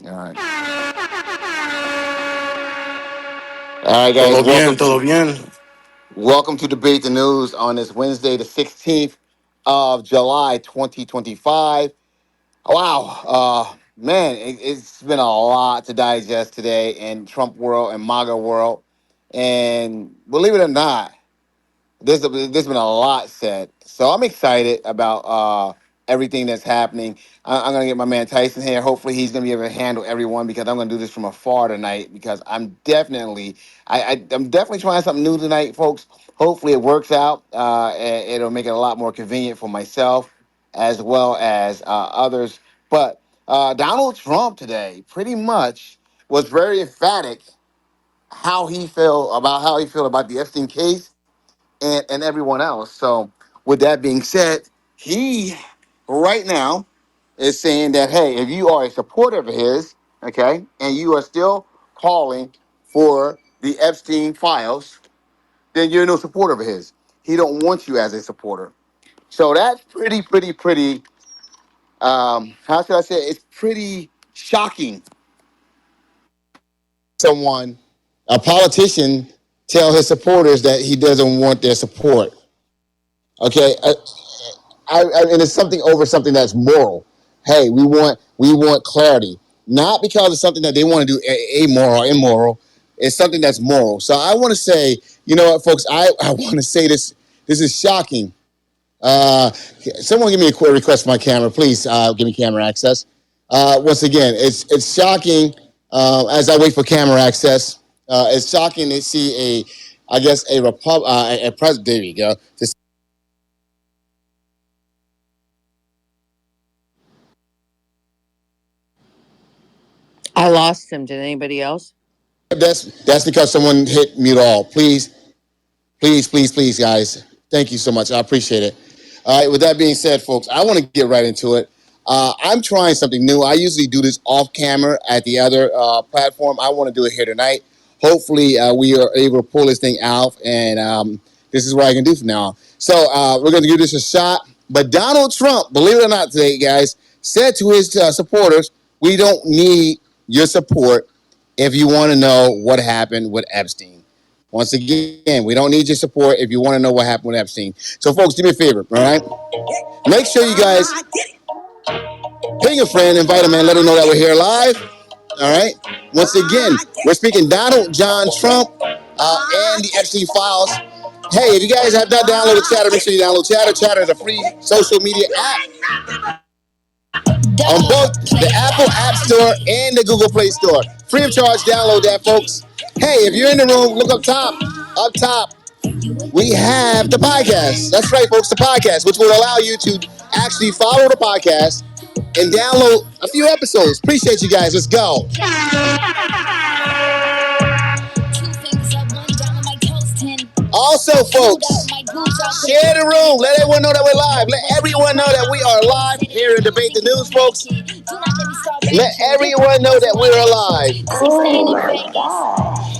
All right. All right, guys. Todo bien, todo bien. Welcome to Debate the News on this Wednesday, the 16th of July, 2025. Wow, man, it's been a lot to digest today in Trump world and MAGA world, and believe it or not, there's been a lot said, so I'm excited about everything that's happening. I'm gonna get my man Tyson here. Hopefully, he's gonna be able to handle everyone because I'm gonna do this from afar tonight. Because I'm definitely trying something new tonight, folks. Hopefully, it works out. And it'll make it a lot more convenient for myself as well as others. But Donald Trump today pretty much was very emphatic how he feel about the Epstein case and everyone else. So, with that being said, he right now is saying that, hey, if you are a supporter of his, okay, and you are still calling for the Epstein files, then you're no supporter of his. He don't want you as a supporter. So that's pretty. How should I say it? It's pretty shocking. Someone, a politician, tell his supporters that he doesn't want their support. Okay, and it's something over something that's moral. Hey, we want clarity, not because it's something that they want to do amoral or immoral. It's something that's moral. So I want to say, you know what, folks, I want to say this. This is shocking. Someone give me a quick request for my camera, please. Give me camera access. Once again, it's shocking. As I wait for camera access, it's shocking to see I guess a president. There you go. I lost him. Did anybody else? That's because someone hit mute all. Please, guys. Thank you so much. I appreciate it. All right. With that being said, folks, I want to get right into it. I'm trying something new. I usually do this off camera at the other platform. I want to do it here tonight. Hopefully, we are able to pull this thing out, and this is what I can do from now on. So we're going to give this a shot. But Donald Trump, believe it or not, today, guys, said to his supporters, "We don't need your support if you want to know what happened with Epstein." Once again, we don't need your support if you want to know what happened with Epstein. So, folks, do me a favor, all right? Make sure you guys ping a friend, invite them, and let them know that we're here live. All right. Once again, we're speaking Donald John Trump and the Epstein files. Hey, if you guys have not downloaded Chatter, make sure you download Chatter. Chatter is a free social media app on both the Apple App Store and the Google Play Store. Free of charge. Download that, folks. Hey, if you're in the room, look up top. Up top, we have the podcast. That's right, folks, the podcast, which will allow you to actually follow the podcast and download a few episodes. Appreciate you guys. Let's go. Also, folks, share the room. Let everyone know that we're live. Let everyone know that we are live here in Debate the News, folks. Let everyone know that we're alive. Oh my God.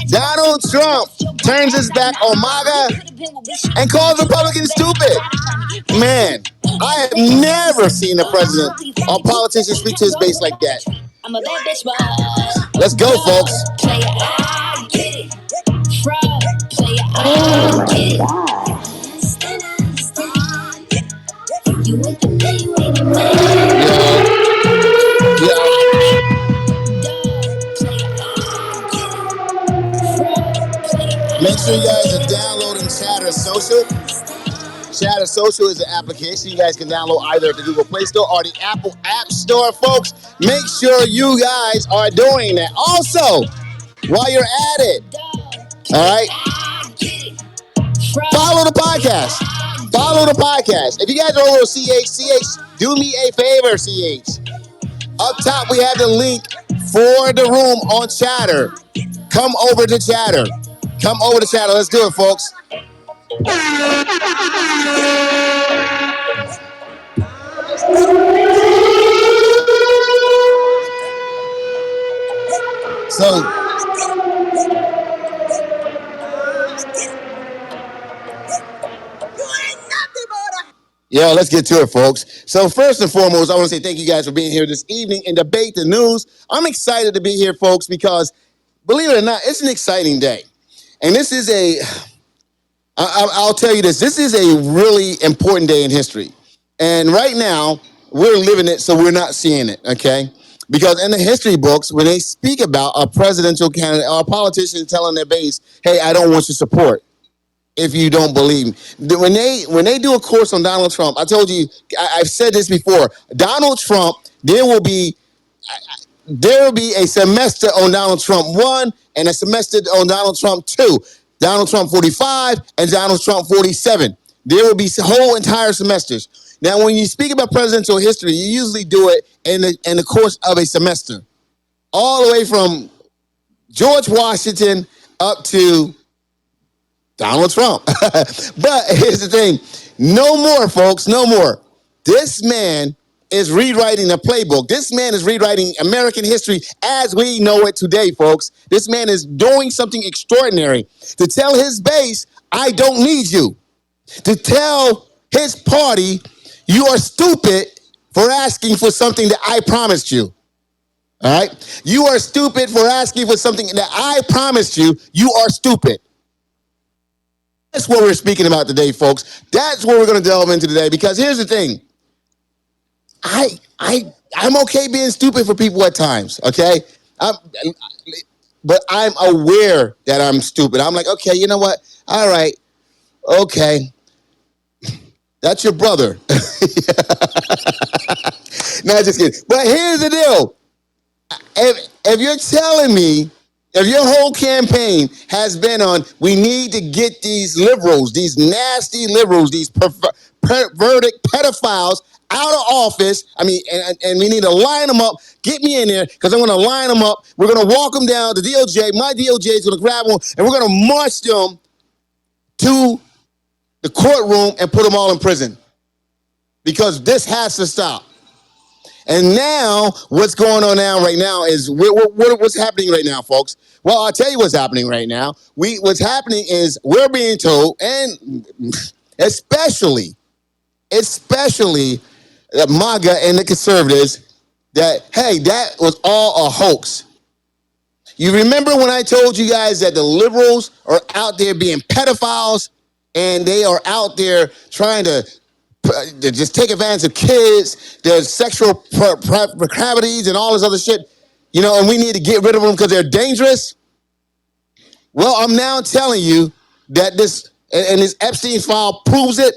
Donald Trump turns his back on MAGA and calls Republicans stupid. Man, I have never seen a president or politician speak to his base like that. Let's go, folks. Oh my God. Make sure you guys are downloading Chatter Social. Chatter Social is an application you guys can download either at the Google Play Store or the Apple App Store, folks. Make sure you guys are doing that. Also, while you're at it, all right, follow the podcast. Follow the podcast. If you guys are over CH, do me a favor, CH. Up top, we have the link for the room on Chatter. Come over to Chatter. Come over to Chatter. Let's do it, folks. So, Yeah, let's get to it, folks. So first and foremost, I want to say thank you guys for being here this evening and debate the news. I'm excited to be here, folks, because believe it or not, it's an exciting day. And this is I'll tell you this, this is a really important day in history. And right now, we're living it, so we're not seeing it, okay? Because in the history books, when they speak about a presidential candidate or a politician telling their base, hey, I don't want your support if you don't believe me. When they do a course on Donald Trump, I told you, I've said this before. Donald Trump, there will be a semester on Donald Trump 1 and a semester on Donald Trump 2. Donald Trump 45 and Donald Trump 47. There will be whole entire semesters. Now, when you speak about presidential history, you usually do it in the course of a semester, all the way from George Washington up to Donald Trump. But here's the thing. No more, folks. No more. This man is rewriting the playbook. This man is rewriting American history as we know it today, folks. This man is doing something extraordinary to tell his base, I don't need you. To tell his party, you are stupid for asking for something that I promised you. All right? You are stupid for asking for something that I promised you. You are stupid. That's what we're speaking about today, folks. That's what we're going to delve into today. Because here's the thing, I'm okay being stupid for people at times. Okay, but I'm aware that I'm stupid. I'm like, okay, you know what? All right, okay, that's your brother. No, just kidding. But here's the deal: if you're telling me, if your whole campaign has been on, we need to get these liberals, these nasty liberals, these perverted pedophiles out of office. I mean, and we need to line them up. Get me in there because I'm going to line them up. We're going to walk them down. The DOJ, my DOJ is going to grab them and we're going to march them to the courtroom and put them all in prison because this has to stop. And now, what's going on now right now is what's happening right now, folks. Well, I'll tell you what's happening right now. What's happening is we're being told, and especially the MAGA and the conservatives, that, hey, that was all a hoax. You remember when I told you guys that the liberals are out there being pedophiles and they are out there trying to just take advantage of kids, their sexual proclivities and all this other shit, and we need to get rid of them because they're dangerous? Well, I'm now telling you that this Epstein file proves it,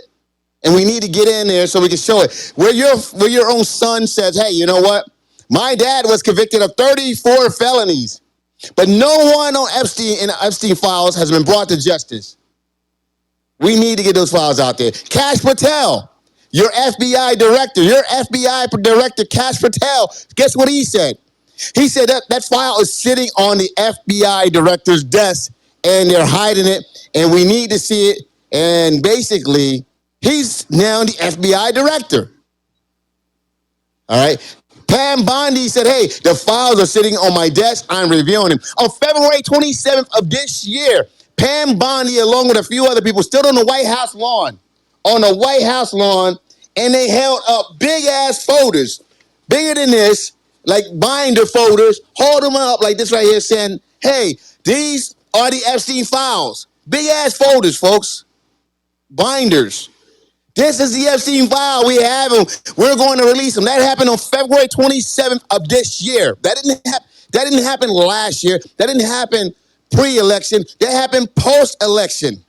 and we need to get in there so we can show it. Where your own son says, hey, you know what? My dad was convicted of 34 felonies, but no one on Epstein files has been brought to justice. We need to get those files out there. Kash Patel, your FBI director, Kash Patel, guess what he said? He said that file is sitting on the FBI director's desk and they're hiding it and we need to see it. And basically, he's now the FBI director. All right. Pam Bondi said, hey, the files are sitting on my desk. I'm reviewing them. On February 27th of this year, Pam Bondi, along with a few other people, stood on the White House lawn, and they held up big-ass folders, bigger than this, like binder folders, hold them up like this right here, saying, hey, these are the Epstein files. Big-ass folders, folks. Binders. This is the Epstein file. We have them. We're going to release them. That happened on February 27th of this year. That didn't happen last year. That didn't happen pre-election. That happened post-election.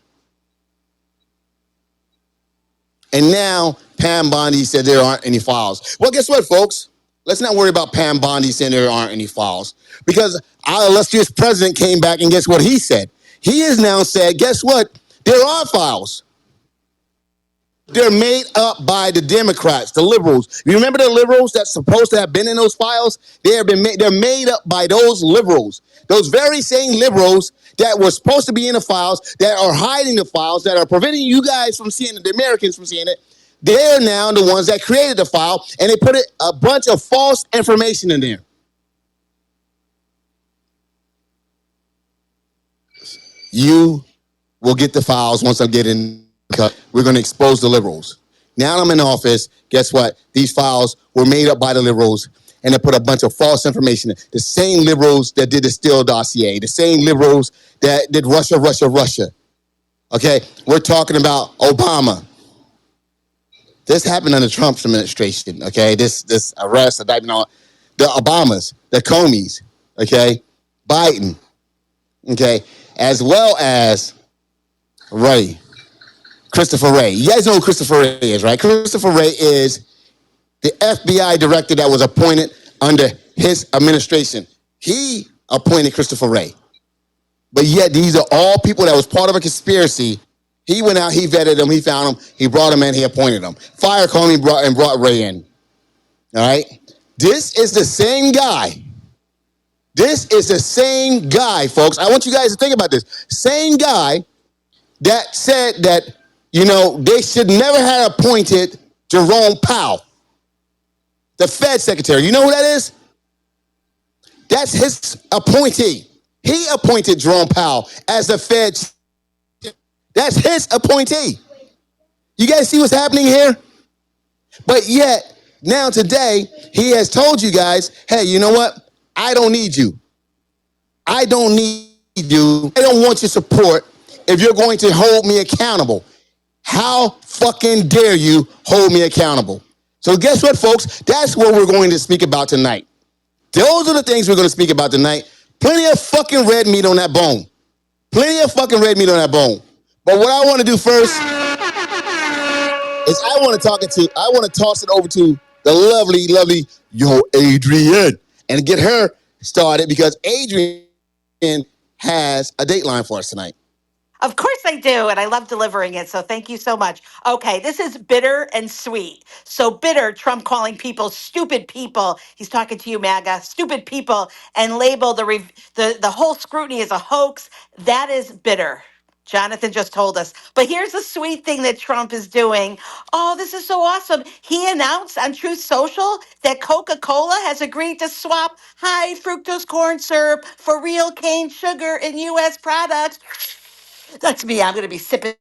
And now Pam Bondi said there aren't any files. Well, guess what, folks? Let's not worry about Pam Bondi saying there aren't any files. Because our illustrious president came back and guess what he said? He has now said, guess what? There are files. They're made up by the Democrats, the liberals. You remember the liberals that's supposed to have been in those files? They're made up by those liberals. Those very same liberals that were supposed to be in the files, that are hiding the files, that are preventing you guys from seeing it, the Americans from seeing it. They're now the ones that created the file, and they put a bunch of false information in there. You will get the files once I get in. We're going to expose the liberals. Now I'm in office. Guess what? These files were made up by the liberals, and they put a bunch of false information in. The same liberals that did the Steele dossier, the same liberals that did Russia, Russia, Russia. Okay, we're talking about Obama. This happened under Trump's administration. Okay, this arrest, the Obamas, the Comeys. Okay, Biden. Okay, as well as Ray, Christopher Wray. You guys know who Christopher Wray is, right? Christopher Wray is the FBI director that was appointed under his administration. He appointed Christopher Wray. But yet these are all people that was part of a conspiracy. He went out, he vetted them, he found them, he brought them in, he appointed them. Fire Comey brought Wray in. All right? This is the same guy. This is the same guy, folks. I want you guys to think about this. Same guy that said that, they should never have appointed Jerome Powell, the Fed secretary. You know who that is? That's his appointee. He appointed Jerome Powell as the Fed. That's his appointee. You guys see what's happening here? But yet, now today, he has told you guys, hey, you know what? I don't need you. I don't need you. I don't want your support if you're going to hold me accountable. How fucking dare you hold me accountable? So guess what, folks? That's what we're going to speak about tonight. Those are the things we're going to speak about tonight. Plenty of fucking red meat on that bone. Plenty of fucking red meat on that bone. But what I want to do first is I want to toss it over to the lovely Adrienne and get her started because Adrienne has a dateline for us tonight. Of course I do, and I love delivering it, so thank you so much. Okay, this is bitter and sweet. So bitter, Trump calling people stupid people. He's talking to you, MAGA, stupid people, and label the whole scrutiny as a hoax. That is bitter. Jonathan just told us. But here's the sweet thing that Trump is doing. Oh, this is so awesome. He announced on Truth Social that Coca-Cola has agreed to swap high fructose corn syrup for real cane sugar in U.S. products. That's me. I'm going to be sipping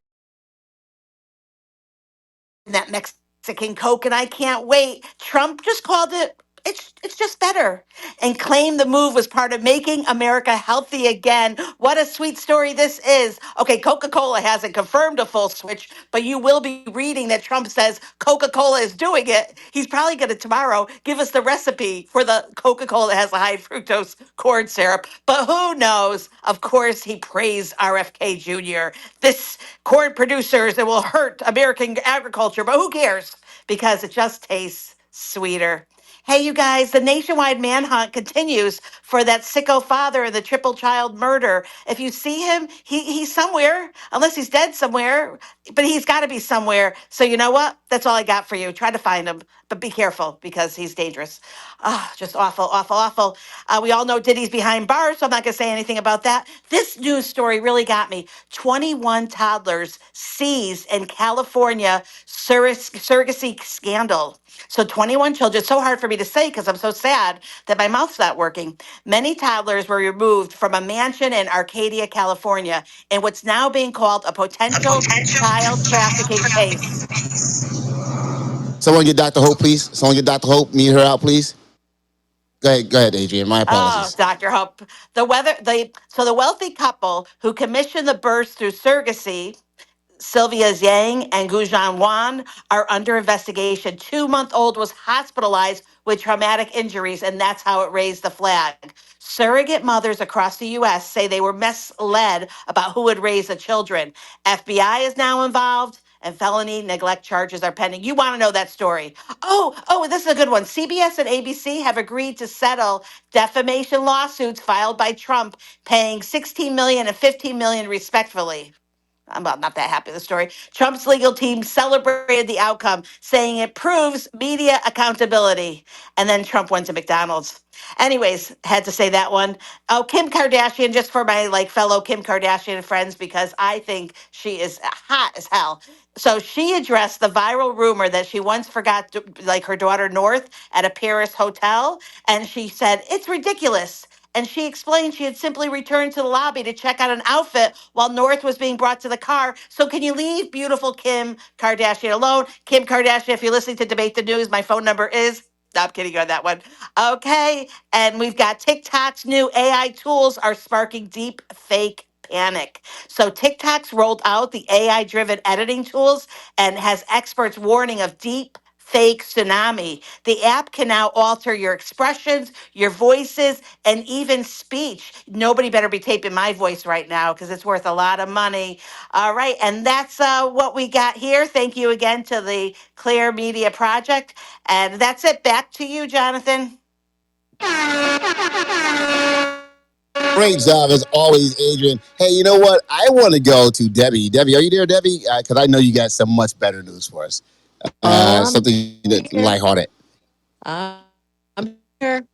that Mexican Coke, and I can't wait. Trump just called it. It's just better, and claimed the move was part of making America healthy again. What a sweet story this is. Okay, Coca-Cola hasn't confirmed a full switch, but you will be reading that Trump says Coca-Cola is doing it. He's probably going to tomorrow give us the recipe for the Coca-Cola that has a high fructose corn syrup. But who knows? Of course, he praised RFK Jr. This corn producers, it will hurt American agriculture, but who cares? Because it just tastes sweeter. Hey, you guys, the nationwide manhunt continues for that sicko father in the triple child murder. If you see him, he's somewhere, unless he's dead somewhere, but he's got to be somewhere. So you know what? That's all I got for you. Try to find him, but be careful because he's dangerous. Ah, just awful, awful, awful. We all know Diddy's behind bars, so I'm not going to say anything about that. This news story really got me. 21 toddlers seized in California surrogacy scandal. So 21 children, it's so hard for me to say because I'm so sad that my mouth's not working. Many toddlers were removed from a mansion in Arcadia, California, in what's now being called a potential child trafficking case. Someone get Dr. Hope, please. Someone get Dr. Hope. Meet her out, please. Go ahead, Adrienne. My Oh, apologies. Dr. Hope. The wealthy couple who commissioned the births through surrogacy, Sylvia Zhang and Gujan Wan, are under investigation. 2-month-old was hospitalized with traumatic injuries, and that's how it raised the flag. Surrogate mothers across the U.S. say they were misled about who would raise the children. FBI is now involved, and felony neglect charges are pending. You want to know that story? Oh, this is a good one. CBS and ABC have agreed to settle defamation lawsuits filed by Trump, paying $16 million and $15 million respectively. I'm not that happy with the story. Trump's legal team celebrated the outcome, saying it proves media accountability. And then Trump went to McDonald's. Anyways, had to say that one. Oh, Kim Kardashian, just for my fellow Kim Kardashian friends, because I think she is hot as hell. So she addressed the viral rumor that she once forgot her daughter North at a Paris hotel, and she said it's ridiculous. And she explained she had simply returned to the lobby to check out an outfit while North was being brought to the car. So can you leave beautiful Kim Kardashian alone? Kim Kardashian, if you're listening to Debate the News, my phone number is. No, I'm kidding on that one. Okay. And we've got TikTok's new AI tools are sparking deep fake panic. So TikTok's rolled out the AI driven editing tools and has experts warning of deep fake tsunami. The app can now alter your expressions, your voices, and even speech. Nobody better be taping my voice right now because it's worth a lot of money. All right, and that's what we got here. Thank you again to the Clear Media Project. And that's it. Back to you, Jonathan. Great job as always, Adrian. Hey, you know what? I want to go to Debbie. Debbie, are you there, Debbie? Because I know you got some much better news for us. Oh, I'm Something that here. lighthearted. I'm here.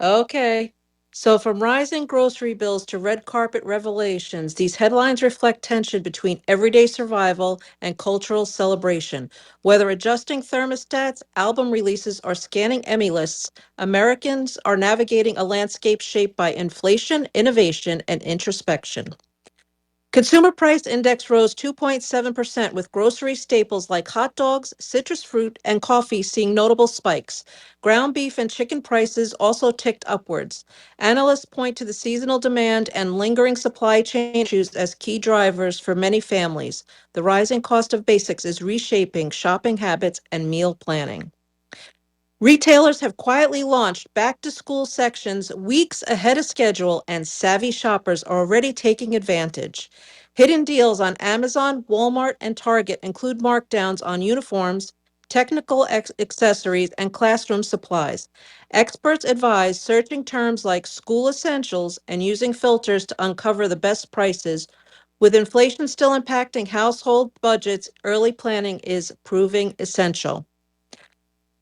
Okay. So, from rising grocery bills to red carpet revelations, these headlines reflect tension between everyday survival and cultural celebration. Whether adjusting thermostats, album releases, or scanning Emmy lists, Americans are navigating a landscape shaped by inflation, innovation, and introspection. Consumer price index rose 2.7%, with grocery staples like hot dogs, citrus fruit, and coffee seeing notable spikes. Ground beef and chicken prices also ticked upwards. Analysts point to the seasonal demand and lingering supply chain issues as key drivers for many families. The rising cost of basics is reshaping shopping habits and meal planning. Retailers have quietly launched back to school sections weeks ahead of schedule, and savvy shoppers are already taking advantage. Hidden deals on Amazon, Walmart, and Target include markdowns on uniforms, technical accessories, and classroom supplies. Experts advise searching terms like school essentials and using filters to uncover the best prices. With inflation still impacting household budgets, early planning is proving essential.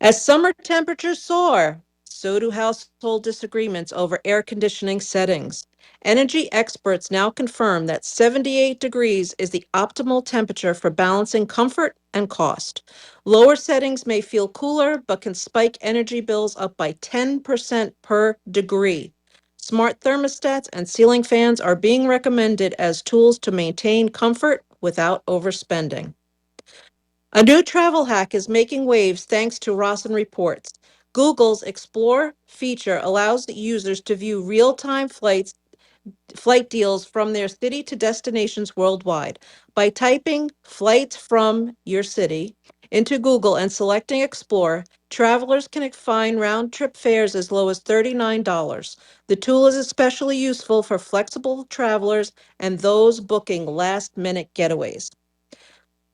As summer temperatures soar, so do household disagreements over air conditioning settings. Energy experts now confirm that 78 degrees is the optimal temperature for balancing comfort and cost. Lower settings may feel cooler, but can spike energy bills up by 10% per degree. Smart thermostats and ceiling fans are being recommended as tools to maintain comfort without overspending. A new travel hack is making waves thanks to Rossen Reports. Google's Explore feature allows users to view real-time flight deals from their city to destinations worldwide. By typing flights from your city into Google and selecting Explore, travelers can find round-trip fares as low as $39. The tool is especially useful for flexible travelers and those booking last-minute getaways.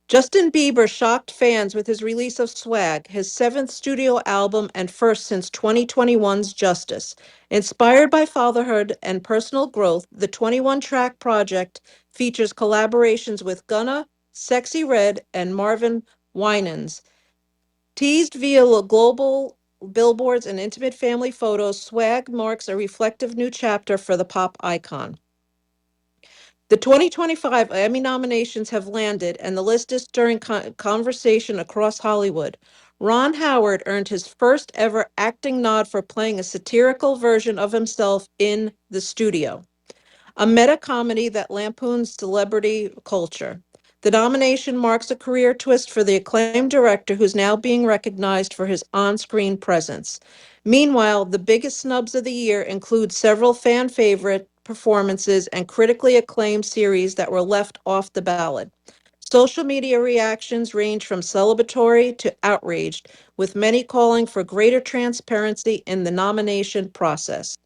Justin Bieber shocked fans with his release of Swag, his seventh studio album and first since 2021's Justice. Inspired by fatherhood and personal growth, the 21-track project features collaborations with Gunna, Sexy Red, and Marvin Winans. Teased via global billboards and intimate family photos, Swag marks a reflective new chapter for the pop icon. The 2025 Emmy nominations have landed, and the list is stirring conversation across Hollywood. Ron Howard earned his first ever acting nod for playing a satirical version of himself in The Studio, a meta comedy that lampoons celebrity culture. The nomination marks a career twist for the acclaimed director, who's now being recognized for his on screen presence. Meanwhile, the biggest snubs of the year include several fan favorite performances and critically acclaimed series that were left off the ballot. Social media reactions range from celebratory to outraged, with many calling for greater transparency in the nomination process.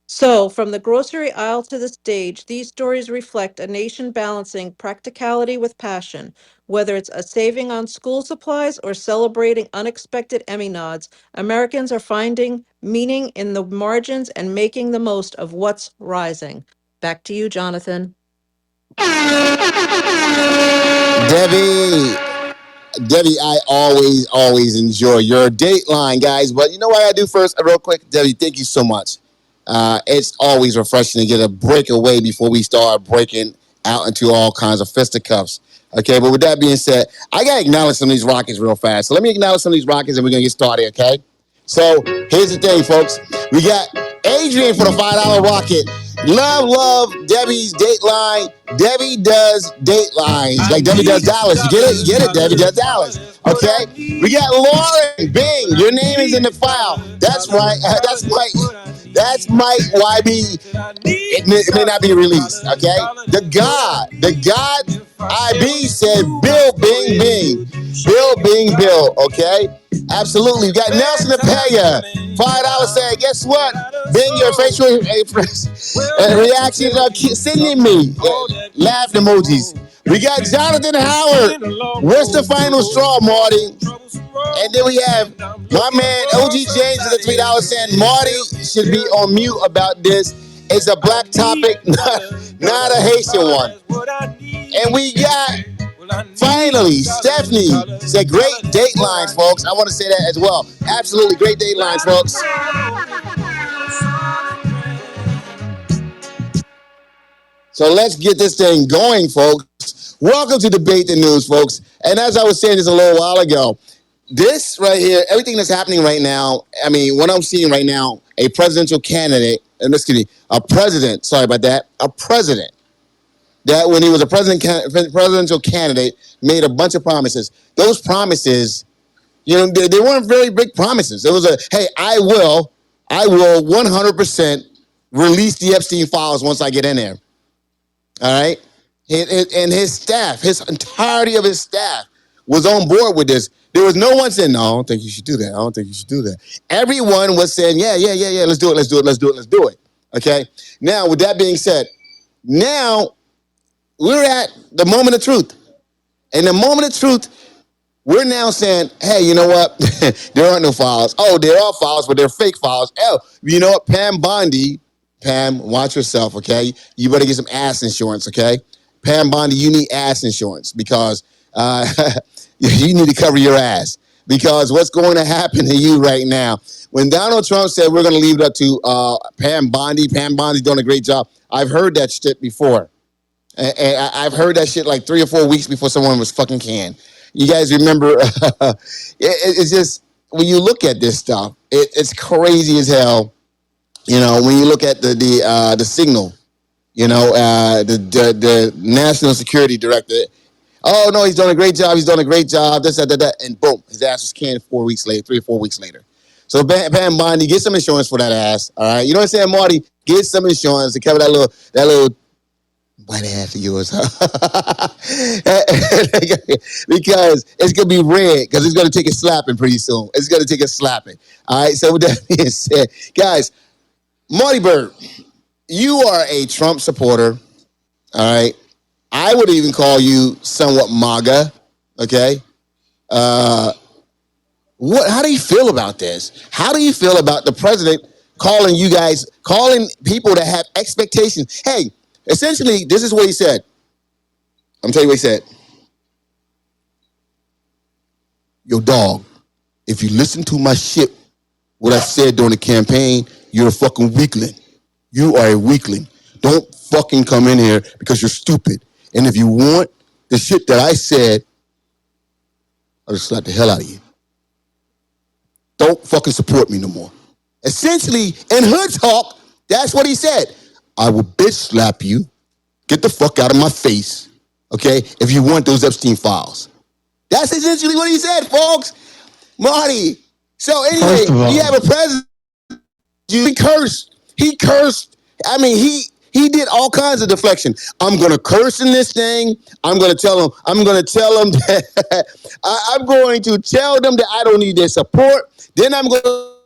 So, from the grocery aisle to the stage, these stories reflect a nation balancing practicality with passion. Whether it's a saving on school supplies or celebrating unexpected Emmy nods, Americans are finding meaning in the margins and making the most of what's rising. Back to you, Jonathan. Debbie, Debbie, I always enjoy your Dateline, guys. But you know what I do first, real quick? Debbie, thank you so much. It's always refreshing to get a breakaway before we start breaking out into all kinds of fisticuffs. Okay, but with that being said, I got to acknowledge some of these Rockets real fast. So let me acknowledge some of these Rockets and we're going to get started, okay? So here's the thing, folks. We got Adrian for the $5 rocket. Love Debbie's Dateline. Debbie does Datelines. Like Debbie does Dallas. You get it? You get it? Debbie does Dallas. Okay? We got Lauren Bing. Your name is in the file. That's right. That's Mike YB. It may not be released. Okay? The God IB said Bill Bing Bing. Bill Bing Bill. Okay? Absolutely. We got Nelson Apaya. $5 said, guess what? Bing, your facial reactions are sending me laugh emojis. We got Jonathan Howard. What's the final straw, Marty? And then we have my man OG James at the $3 saying Marty should be on mute about this. It's a black topic, not a Haitian one. And we got finally, Stephanie said great datelines, folks. I want to say that as well. Absolutely great datelines, folks. So let's get this thing going, folks. Welcome to Debate the News, folks. And as I was saying this a little while ago, this right here, everything that's happening right now, I mean, what I'm seeing right now, a presidential candidate, a president that when he was a presidential candidate made a bunch of promises. Those promises, they weren't very big promises. It was hey, I will 100% release the Epstein files once I get in there. All right? And his staff, his entirety of his staff was on board with this. There was no one saying, no, I don't think you should do that. I don't think you should do that. Everyone was saying, yeah, let's do it. Okay? Now, with that being said, now we're at the moment of truth. And the moment of truth, we're now saying, hey, you know what? There aren't no files. Oh, there are files, but they're fake files. Oh, you know what? Pam, watch yourself, okay? You better get some ass insurance, okay? Pam Bondi, you need ass insurance because you need to cover your ass. Because what's going to happen to you right now? When Donald Trump said we're going to leave it up to Pam Bondi's doing a great job. I've heard that shit before. And I've heard that shit like 3 or 4 weeks before someone was fucking canned. You guys remember? It's just, when you look at this stuff, it's crazy as hell. When you look at the signal, the national security director. Oh no, he's doing a great job. This, that, and boom, his ass was canned 3 or 4 weeks later. So Pam Bondi, get some insurance for that ass. All right, you know what I'm saying, Marty? Get some insurance to cover that little white ass of yours, because it's gonna be red. Because it's gonna take a slapping pretty soon. It's gonna take a slapping. All right. So with that being said, guys, Marty Bird, you are a Trump supporter. All right. I would even call you somewhat MAGA. Okay. How do you feel about this? How do you feel about the president calling people that have expectations? Hey. Essentially, this is what he said. I'm telling you what he said. Yo, dog, if you listen to my shit, what I said during the campaign, you're a fucking weakling. You are a weakling. Don't fucking come in here because you're stupid. And if you want the shit that I said, I'll just slap the hell out of you. Don't fucking support me no more. Essentially, in hood talk, that's what he said. I will bitch slap you. Get the fuck out of my face, okay, if you want those Epstein files. That's essentially what he said, folks. Marty. So anyway, you have a president. He cursed. I mean, he did all kinds of deflection. I'm going to curse in this thing. I'm going to tell them that I'm going to tell them that I don't need their support. Then I'm going to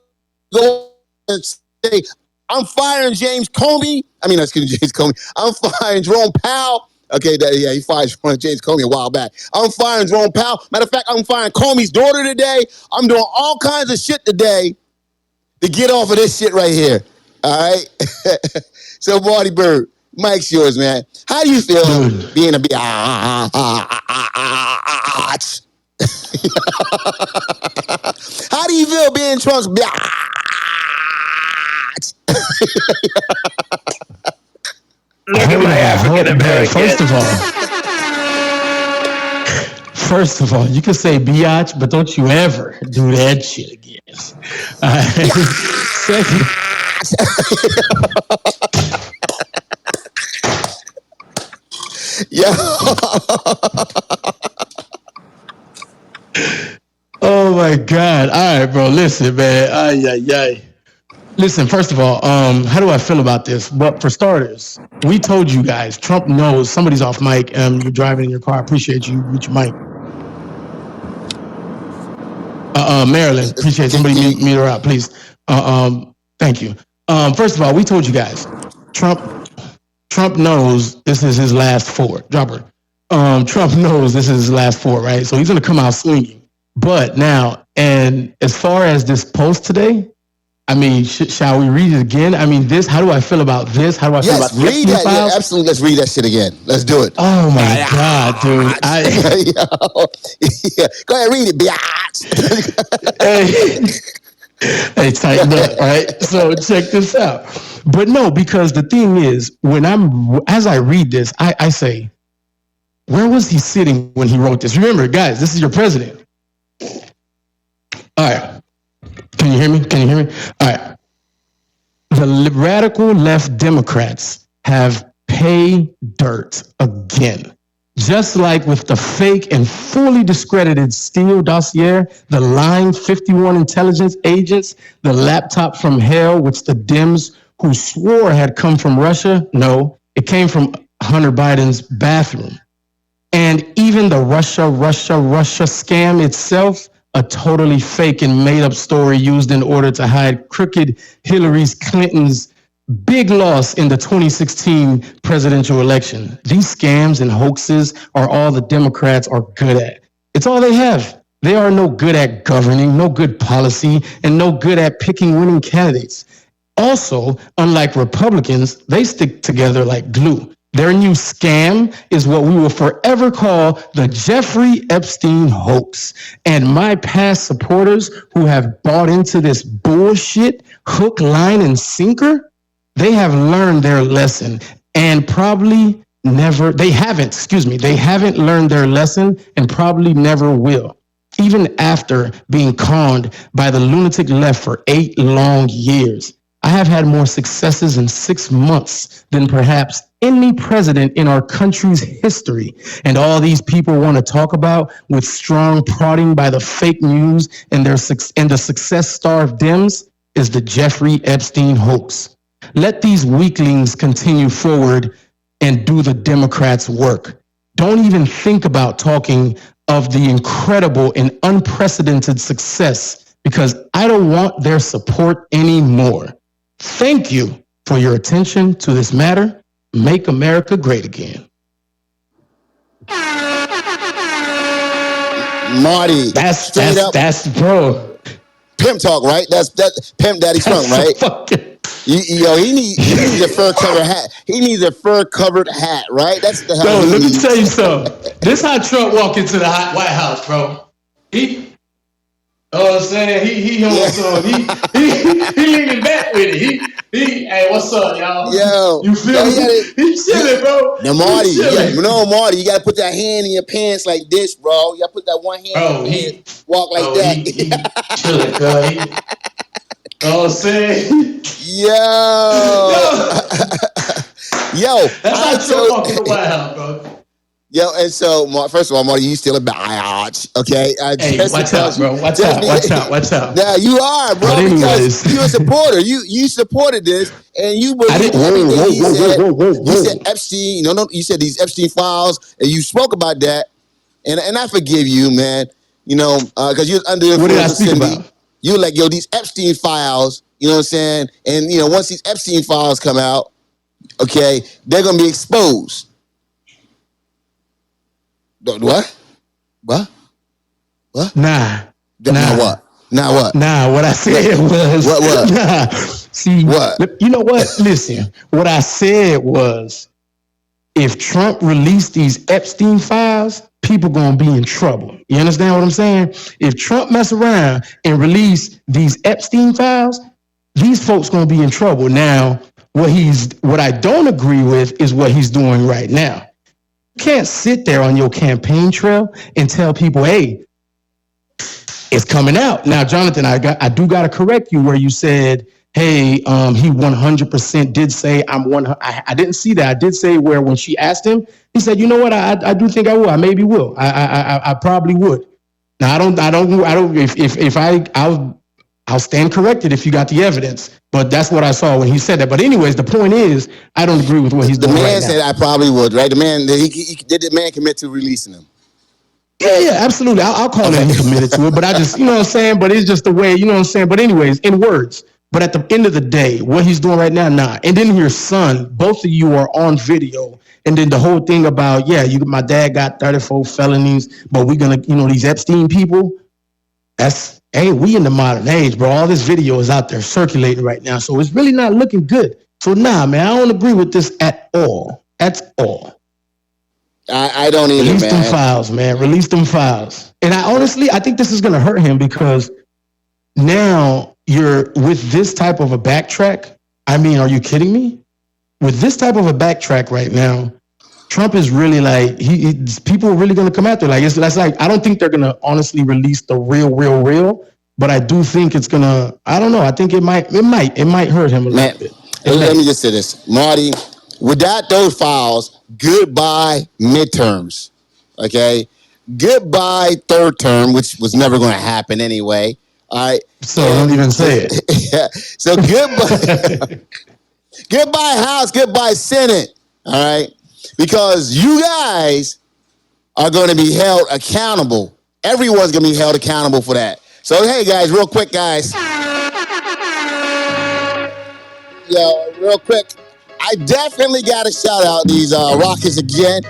go and say, I'm firing James Comey. I'm firing Jerome Powell. Okay, he fired James Comey a while back. I'm firing Jerome Powell. Matter of fact, I'm firing Comey's daughter today. I'm doing all kinds of shit today to get off of this shit right here. All right? So, Marty Bird, Mike's yours, man. How do you feel being a biatch? How do you feel being Trump's biatch? Look at my African American. First of all, you can say biatch, but don't you ever do that shit again. Yeah. Oh my God. All right, bro. Listen, man. Ay, ay, ay. Listen, first of all, how do I feel about this? But for starters, we told you guys, Trump knows somebody's off mic. You're driving in your car. I appreciate you. Mute your mic. Marilyn, appreciate somebody mute her out, please. Thank you. First of all, we told you guys, Trump knows this is his last four. Drop her. Trump knows this is his last four, right? So he's going to come out swinging. But now, and as far as this post today, I mean, shall we read it again? I mean, this. How do I feel about this? How do I feel about Yes, read that. Yeah, absolutely. Let's read that shit again. Let's do it. Oh my God, dude! Yeah. Go ahead, read it, biatch. Hey, tighten up, right? So check this out. But no, because the thing is, as I read this, I say, where was he sitting when he wrote this? Remember, guys, this is your president. All right. Can you hear me? Can you hear me? All right. The radical left Democrats have pay dirt again. Just like with the fake and fully discredited Steele dossier, the lying 51 intelligence agents, the laptop from hell, which the Dems who swore had come from Russia, no, it came from Hunter Biden's bathroom. And even the Russia scam itself, a totally fake and made up story used in order to hide crooked Hillary Clinton's big loss in the 2016 presidential election. These scams and hoaxes are all the Democrats are good at. It's all they have. They are no good at governing, no good policy, and no good at picking winning candidates. Also, unlike Republicans, they stick together like glue. Their new scam is what we will forever call the Jeffrey Epstein hoax. And my past supporters who have bought into this bullshit, hook, line, and sinker, they have learned their lesson and probably they haven't learned their lesson and probably never will. Even after being conned by the lunatic left for 8 long years. I have had more successes in 6 months than perhaps any president in our country's history. And all these people want to talk about with strong prodding by the fake news and the success-starved Dems is the Jeffrey Epstein hoax. Let these weaklings continue forward and do the Democrats' work. Don't even think about talking of the incredible and unprecedented success because I don't want their support anymore. Thank you for your attention to this matter. Make America great again. Marty, that's bro. Pimp talk, right? That's Pimp Daddy Trump, right? He needs a fur covered hat. He needs a fur covered hat, right? That's the hell. Let me tell you something. This how Trump walked into the White House, bro. You know what I'm saying? He leaning back with it. Hey, what's up, y'all? Yo, you feel me? He chilling, bro. Now, Marty, Marty, you gotta put that hand in your pants like this, bro. You gotta put that one hand in your pants, walk like that. He chilling, bro. You know what I'm saying? Yo. That's how Trump walked in the White House, bro. Yo, and so, First of all, Marty, you still a biatch, okay? Hey, watch out, bro. Watch out. Now, you are, bro, because you're a supporter. You supported this, and you believe everything he said. You said Epstein, you said these Epstein files, and you spoke about that, and I forgive you, man, because you're under the influence. What did I speak about? You were like, yo, these Epstein files, you know what I'm saying? And, once these Epstein files come out, okay, they're going to be exposed. What? Nah. What? Nah, what I said was... What? Nah. See, what? You know what? Listen, what I said was, if Trump released these Epstein files, people gonna be in trouble. You understand what I'm saying? If Trump mess around and release these Epstein files, these folks gonna be in trouble. Now, what I don't agree with is what he's doing right now. You can't sit there on your campaign trail and tell people, hey, it's coming out. Now, Jonathan, I do got to correct you where you said hey, he 100% did say I'm one. I didn't see that. I did say where when she asked him, he said, you know what? I do think I will. I maybe will. I probably would. Now I don't. I'll stand corrected if you got the evidence. But that's what I saw when he said that. But anyways, the point is, I don't agree with what he's The doing right man now. said I probably would, right? The man, did the man commit to releasing him? Yeah, absolutely. I'll call it he committed to it, but I just, you know what I'm saying? But it's just the way, you know what I'm saying? But anyways, in words. But at the end of the day, what he's doing right now, nah. And then your son, both of you are on video. And then the whole thing about, yeah, my dad got 34 felonies, but we're gonna, these Epstein people, hey, we in the modern age, bro. All this video is out there circulating right now. So it's really not looking good. So nah, man, I don't agree with this at all. At all. I don't either, Release man. them files, man. Release them files. And I think this is going to hurt him because now you're with this type of a backtrack. I mean, are you kidding me? With this type of a backtrack right now, Trump is really like, people are really going to come after. That's like, I don't think they're going to honestly release the real, but I do think it's going to, I don't know. I think it might hurt him a little bit. Let me just say this, Marty. Without those files, goodbye midterms, okay? Goodbye third term, which was never going to happen anyway. All right. So don't even say it. Yeah. So goodbye, goodbye House, goodbye Senate. All right, because you guys are going to be held accountable. Everyone's going to be held accountable for that. So hey, guys, real quick, guys. Yo, real quick. I definitely got to shout out these rockets again.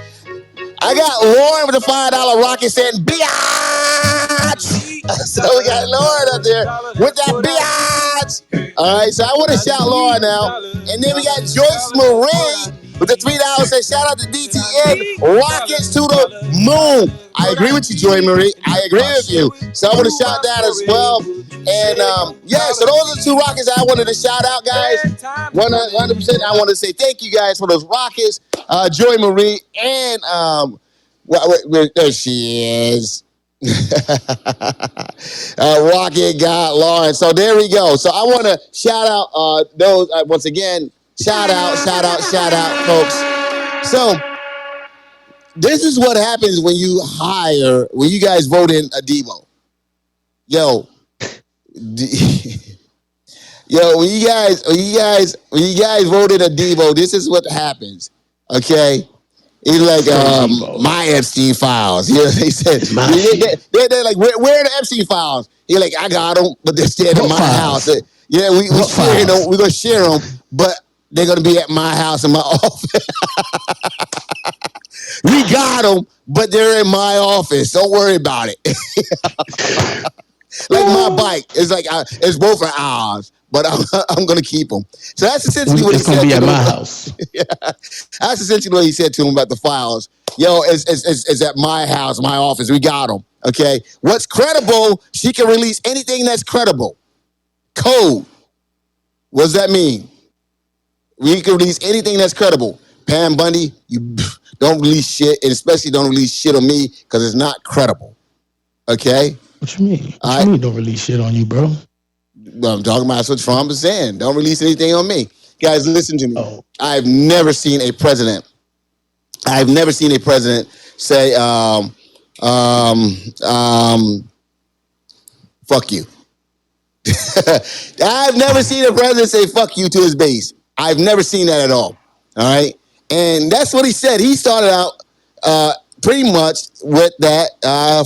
I got Lauren with a $5 rocket saying, biatch. So we got Lauren up there with that biatch. All right, so I want to shout Lauren now. And then we got Joyce Marie with the $3 saying, shout out to DTN, rockets to the moon. I agree with you, Joy Marie. I agree with you. So I want to shout that as well. And yeah, so those are the 2 rockets I wanted to shout out, guys. 100%. I want to say thank you guys for those rockets, Joy Marie, and there she is. Rocket got Lauren. So there we go. So I want to shout out those once again. Shout out, folks. So this is what happens when you guys vote in a Debo. Yo, when you guys voted a Debo, this is what happens. Okay. He's like, my Epstein files. You know, they said, they're like, where are the Epstein files? He's like, I got them, but they're staying at my house. Yeah, we're going to share them, but they're going to be at my house in my office. We got them, but they're in my office. Don't worry about it. Like my bike. It's like, it's both of ours, but I'm going to keep them. So that's essentially what he said. It's going to be at my house. Yeah. That's essentially what he said to him about the files. Yo, it's at my house, my office. We got them. Okay. What's credible, she can release anything that's credible. Code. What does that mean? We can release anything that's credible. Pam Bundy, you don't release shit, and especially don't release shit on me because it's not credible. Okay? What you mean? What you mean don't release shit on you, bro? Well, I'm talking about what Trump is saying. Don't release anything on me. Guys, listen to me. Oh. I've never seen a president say, fuck you. I've never seen a president say fuck you to his base. I've never seen that at all. All right? And that's what he said. He started out pretty much with that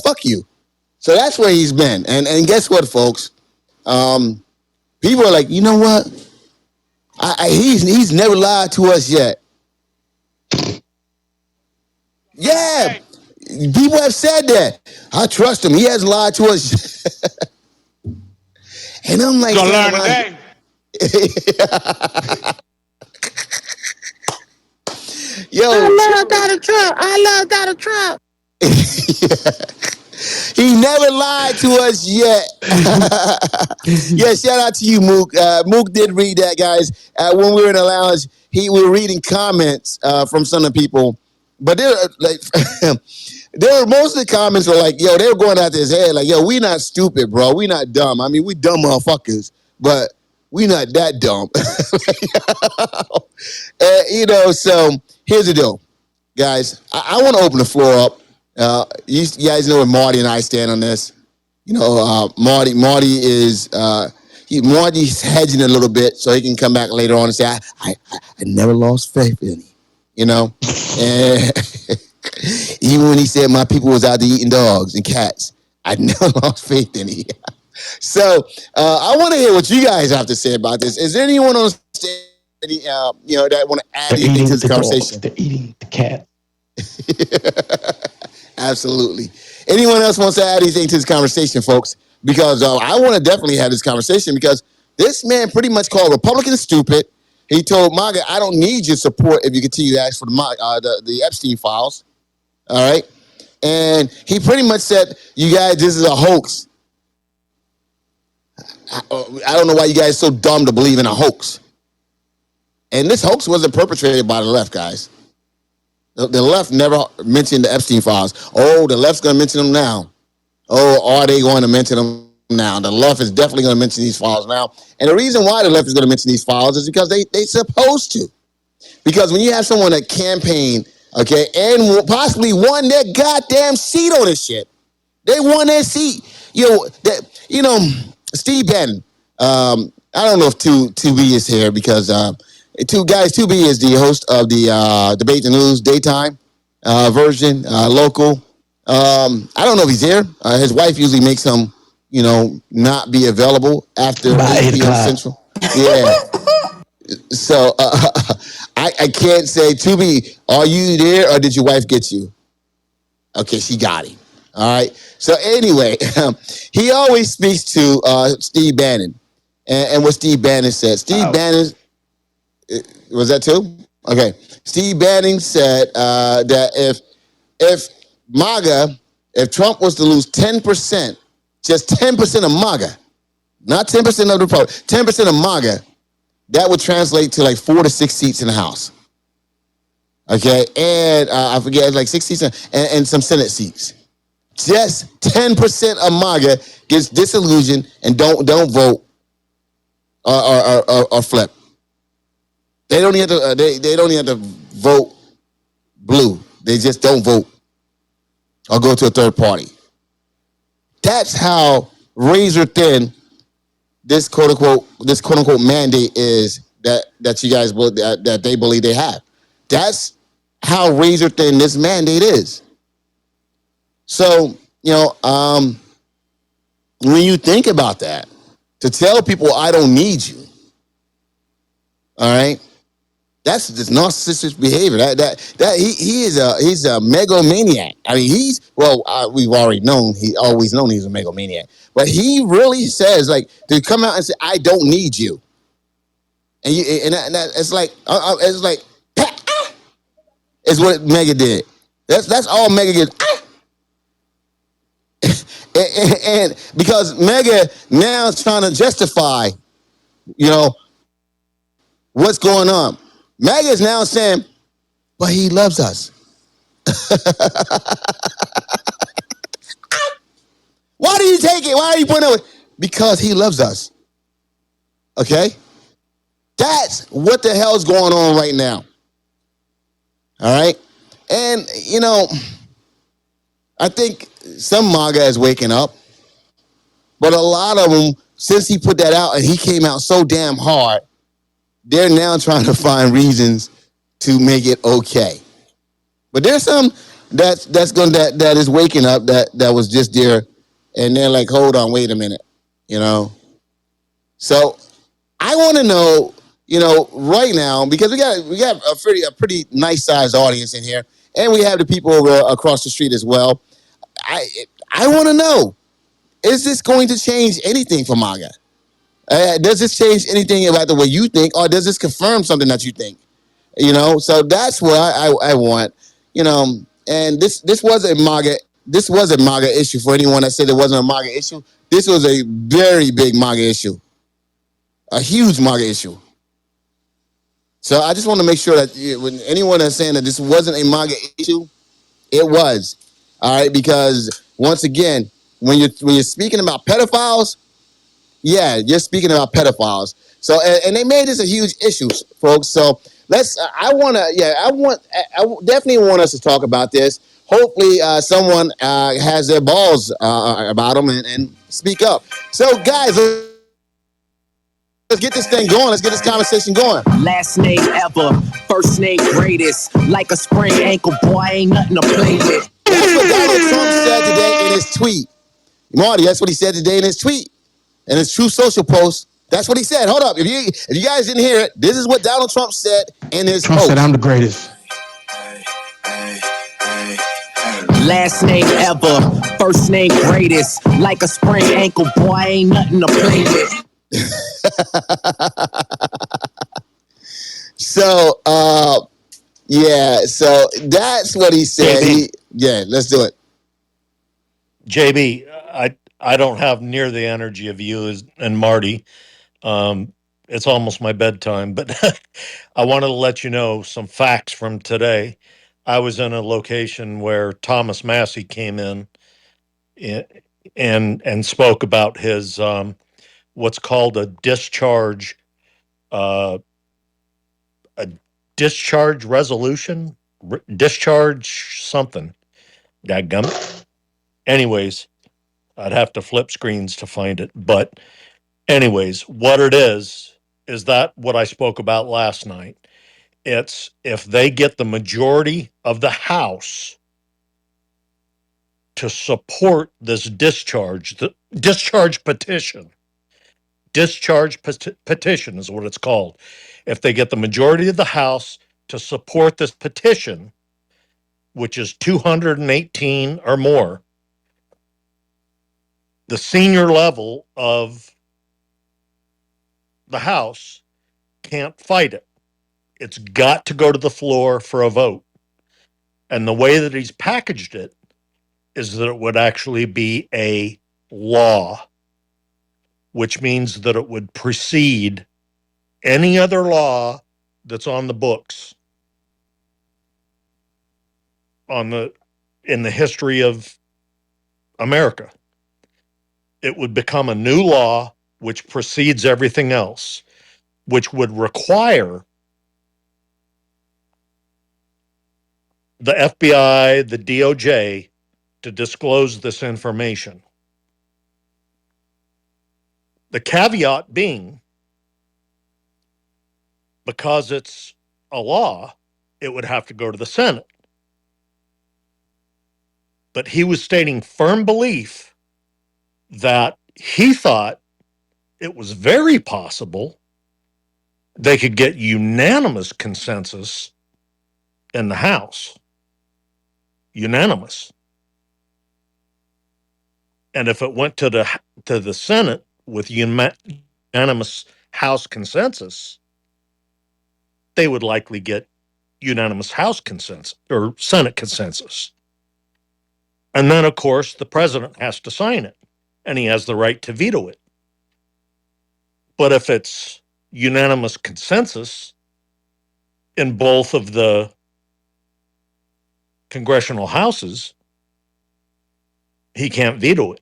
fuck you. So that's where he's been. And guess what, folks? People are like, you know what? He's never lied to us yet. Yeah. People have said that. I trust him. He hasn't lied to us. And I'm like, gonna learn today. Yo, I love Donald Trump. He never lied to us yet. Yeah, shout out to you, Mook. Mook did read that, guys. When we were in the lounge, we were reading comments from some of the people. But they're like, most of the comments were like, yo, they were going out his head like, yo, we not stupid, bro. We not dumb. I mean, we dumb motherfuckers. But We not that dumb. So here's the deal, guys. I want to open the floor up. You guys know where Marty and I stand on this. Marty is Marty's hedging a little bit so he can come back later on and say, I never lost faith in him. And even when he said my people was out there eating dogs and cats, I never lost faith in him. So I want to hear what you guys have to say about this. Is there anyone on stage, that want to add anything to this conversation? They're eating the cat. Absolutely. Anyone else wants to add anything to this conversation, folks? Because I want to definitely have this conversation because this man pretty much called Republicans stupid. He told MAGA, I don't need your support if you continue to ask for the Epstein files. All right. And he pretty much said, you guys, this is a hoax. I don't know why you guys are so dumb to believe in a hoax. And this hoax wasn't perpetrated by the left, guys. The left never mentioned the Epstein files. Oh, the left's going to mention them now. Oh, are they going to mention them now? The left is definitely going to mention these files now. And the reason why the left is going to mention these files is because they're supposed to. Because when you have someone that campaigned, okay, and possibly won their goddamn seat on this shit, they won their seat. Steve Bannon. I don't know if 2B is here because 2B is the host of the Debate the News daytime version, local. I don't know if he's here. His wife usually makes him, not be available after 8 p.m. Central. Yeah. So I can't say 2B, are you there or did your wife get you? Okay, she got him. All right. So anyway, he always speaks to Steve Bannon. And what Steve Bannon said. Steve Bannon, was that too? Okay. Steve Bannon said that if MAGA, if Trump was to lose 10%, just 10% of MAGA, not 10% of the Republic, 10% of MAGA, that would translate to like 4 to 6 seats in the House. Okay. And I forget, it's like 6 seats and some Senate seats. Just 10% of MAGA gets disillusioned and don't vote or flip. They don't even have to. They don't even have to vote blue. They just don't vote or go to a third party. That's how razor thin this quote unquote mandate is that you guys that they believe they have. That's how razor thin this mandate is. So, when you think about that, to tell people I don't need you, all right, that's just narcissistic behavior. He's a megalomaniac. I mean, we've already known he's a megalomaniac, but he really says to come out and say I don't need you, and it's like it's what Mega did. That's all Mega did. And because Mega now is trying to justify, what's going on. Mega is now saying, but he loves us. Why do you take it? Why are you pointing out? Because he loves us. Okay? That's what the hell's going on right now. All right? And, I think some MAGA is waking up, but a lot of them, since he put that out and he came out so damn hard, they're now trying to find reasons to make it okay. But there's some that is waking up that was just there, and they're like, hold on, wait a minute, So I want to know, right now, because we got a pretty nice sized audience in here, and we have the people over across the street as well. I want to know, is this going to change anything for MAGA? Does this change anything about the way you think, or does this confirm something that you think? So that's what I want. And this was a MAGA issue for anyone that said it wasn't a MAGA issue. This was a very big MAGA issue, a huge MAGA issue. So I just want to make sure that when anyone that's saying that this wasn't a MAGA issue, it was. All right, because once again, when you're speaking about pedophiles, Yeah, you're speaking about pedophiles. So, and they made this a huge issue, folks. So let's. I want to. Yeah, I definitely want us to talk about this. Hopefully, someone has their balls about them and speak up. So, guys, let's get this thing going. Let's get this conversation going. Last name ever, first name greatest. Like a sprained ankle, boy, ain't nothing to play with. That's what Donald Trump said today in his tweet. Marty, that's what he said today in his tweet. And his True Social post. That's what he said. Hold up. If you guys didn't hear it, this is what Donald Trump said in his Trump post. said, I'm the greatest. Last name ever, first name greatest. Like a sprained ankle, boy, ain't nothing to play with. So, yeah, so that's what he said. Yeah, let's do it. JB, I don't have near the energy of you and Marty. It's almost my bedtime, but I wanted to let you know some facts from today. I was in a location where Thomas Massey came in and spoke about his what's called uh, a discharge resolution, discharge something. Dadgummit. Anyways, I'd have to flip screens to find it, but anyways, what it is that what I spoke about last night. It's if they get the majority of the House to support this discharge, the discharge petition. Discharge petition is what it's called. If they get the majority of the House to support this petition, which is 218 or more, the senior level of the House can't fight it. It's got to go to the floor for a vote. And the way that he's packaged it is that it would actually be a law, which means that it would precede any other law that's on the books in the history of America. It would become a new law which precedes everything else, which would require the FBI, the DOJ to disclose this information. The caveat being, because it's a law, it would have to go to the Senate. But he was stating firm belief that he thought it was very possible they could get unanimous consensus in the House. Unanimous. And if it went to the Senate with unanimous House consensus, they would likely get unanimous House consensus or Senate consensus. And then, of course, the president has to sign it, and he has the right to veto it. But if it's unanimous consensus in both of the congressional houses, he can't veto it.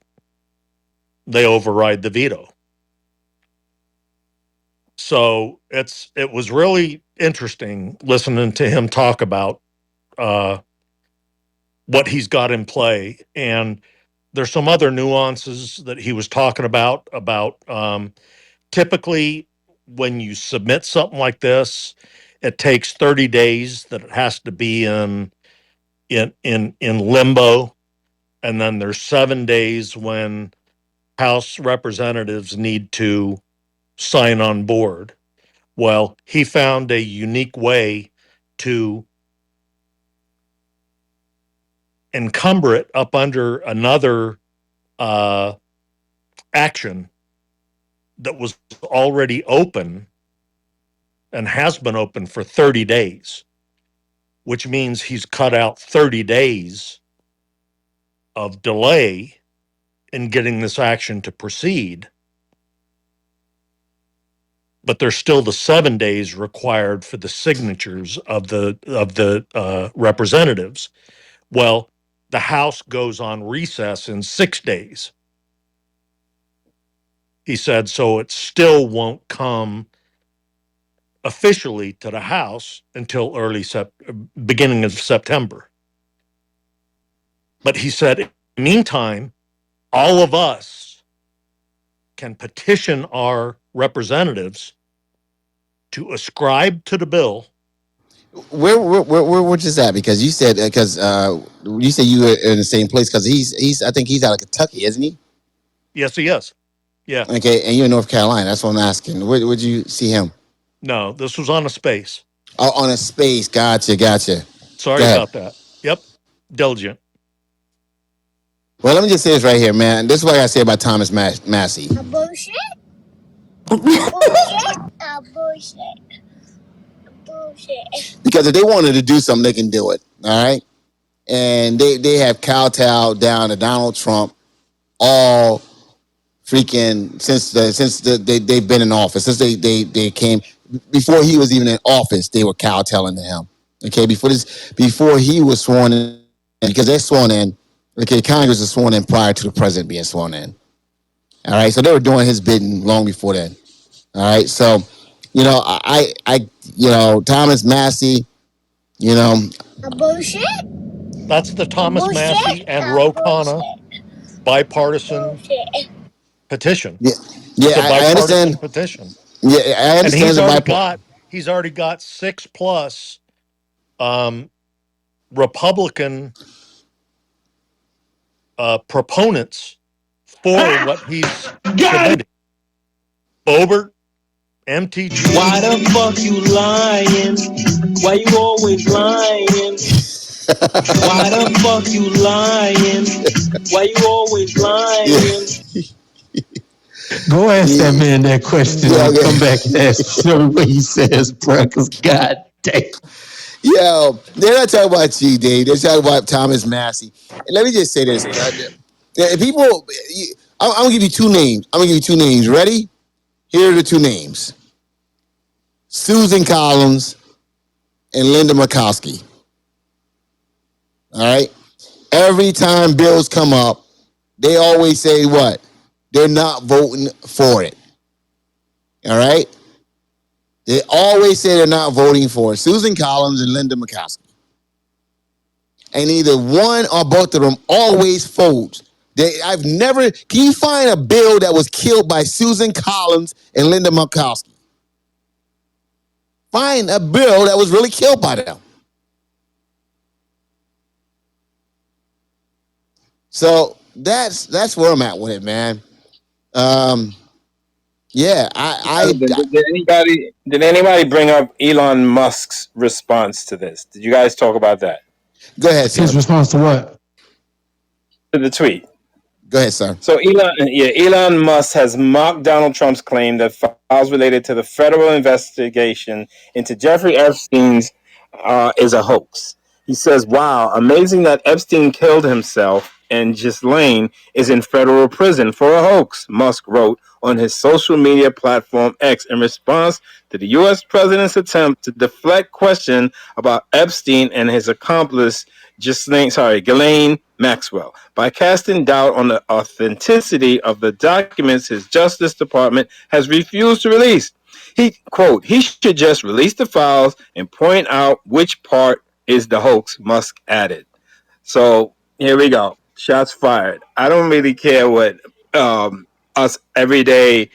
They override the veto. So it was really interesting listening to him talk about what he's got in play. And there's some other nuances that he was talking about typically when you submit something like this, it takes 30 days that it has to be in limbo, and then there's 7 days when House representatives need to sign on board. Well, he found a unique way to encumber it up under another action that was already open and has been open for 30 days, which means he's cut out 30 days of delay in getting this action to proceed. But there's still the 7 days required for the signatures of the representatives. Well, the House goes on recess in 6 days. He said, so it still won't come officially to the House until beginning of September. But he said, in the meantime, all of us can petition our representatives to ascribe to the bill. Which is that? Because you said you said you were in the same place because he's I think he's out of Kentucky, isn't he? Yes, he is. Yeah. Okay, and you're in North Carolina. That's what I'm asking. Where would you see him? No, this was on a space. Oh, on a space. Gotcha. Sorry about that. Yep. Diligent. Well, let me just say this right here, man. This is what I gotta say about Thomas Massey. A bullshit? A bullshit. Because if they wanted to do something, they can do it. All right. And they have kowtowed down to Donald Trump all freaking since they've been in office. Since they came, before he was even in office, they were kowtowing to him. Okay, before he was sworn in, because they're sworn in. Okay, Congress is sworn in prior to the president being sworn in. All right, so they were doing his bidding long before then. All right, so I Thomas Massey, A bullshit? That's the Thomas Massey and Ro Khanna bipartisan petition. Yeah, It's a I bipartisan understand. petition. Yeah, I And understand he's already got 6+ Republican proponents for what he's submitting. Boebert, MTG. Why the fuck you lying? Why you always lying? Why the fuck you lying? Why you always lying? Go ask that man that question and come back and ask him what he says, bro, because God damn. Yo, they're not talking about you, Dave. They're talking about Thomas Massey. And let me just say this. People, I'm going to give you two names. Ready? Here are the two names. Susan Collins and Linda Murkowski. All right? Every time bills come up, they always say what? They're not voting for it. All right? They always say they're not voting for it. Susan Collins and Linda Murkowski. And either one or both of them always vote. Can you find a bill that was killed by Susan Collins and Linda Murkowski? Find a bill that was really killed by them. So that's where I'm at with it, man. Yeah, Did anybody bring up Elon Musk's response to this? Did you guys talk about that? Go ahead, sir. His response to what? To the tweet. Go ahead, sir. So Elon Musk has mocked Donald Trump's claim that files related to the federal investigation into Jeffrey Epstein's is a hoax. He says, "Wow, amazing that Epstein killed himself and Ghislaine is in federal prison for a hoax," Musk wrote on his social media platform X in response to the U.S. president's attempt to deflect question about Epstein and his accomplice Ghislaine Maxwell by casting doubt on the authenticity of the documents his Justice Department has refused to release. He should just release the files and point out which part is the hoax, Musk added. So here we go. Shots fired. I don't really care what us everyday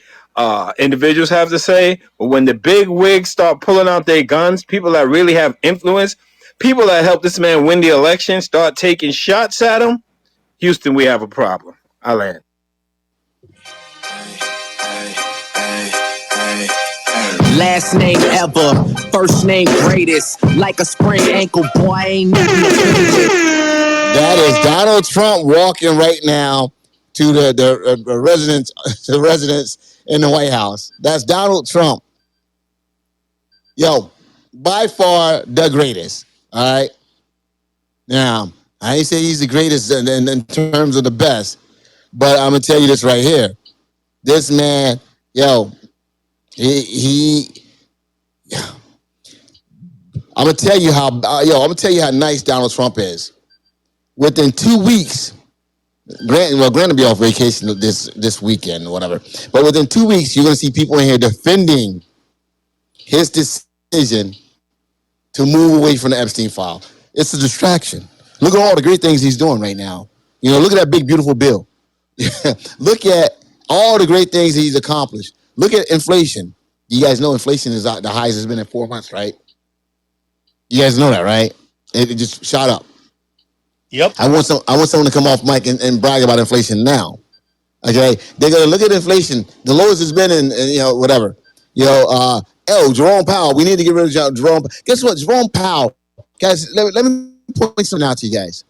individuals have to say, but when the big wigs start pulling out their guns, people that really have influence, people that helped this man win the election, start taking shots at him, Houston, we have a problem. I land. Last name ever, first name greatest. Like a sprained ankle, boy, ain't nothing to play with. That is Donald Trump walking right now to the residents in the White House. That's Donald Trump. Yo, by far the greatest. All right. Now, I ain't say he's the greatest in terms of the best, but I'm gonna tell you this right here. This man, I'm gonna tell you how nice Donald Trump is. Within 2 weeks, Grant will be off vacation this weekend or whatever. But within 2 weeks, you're going to see people in here defending his decision to move away from the Epstein file. It's a distraction. Look at all the great things he's doing right now. Look at that big, beautiful bill. Look at all the great things he's accomplished. Look at inflation. You guys know inflation is the highest it's been in 4 months, right? You guys know that, right? It just shot up. Yep. I want someone to come off mic and brag about inflation now. Okay, they're gonna look at inflation, the lowest it's been in whatever. Jerome Powell, we need to get rid of Jerome. Guess what, Jerome Powell, guys, let me point something out to you guys.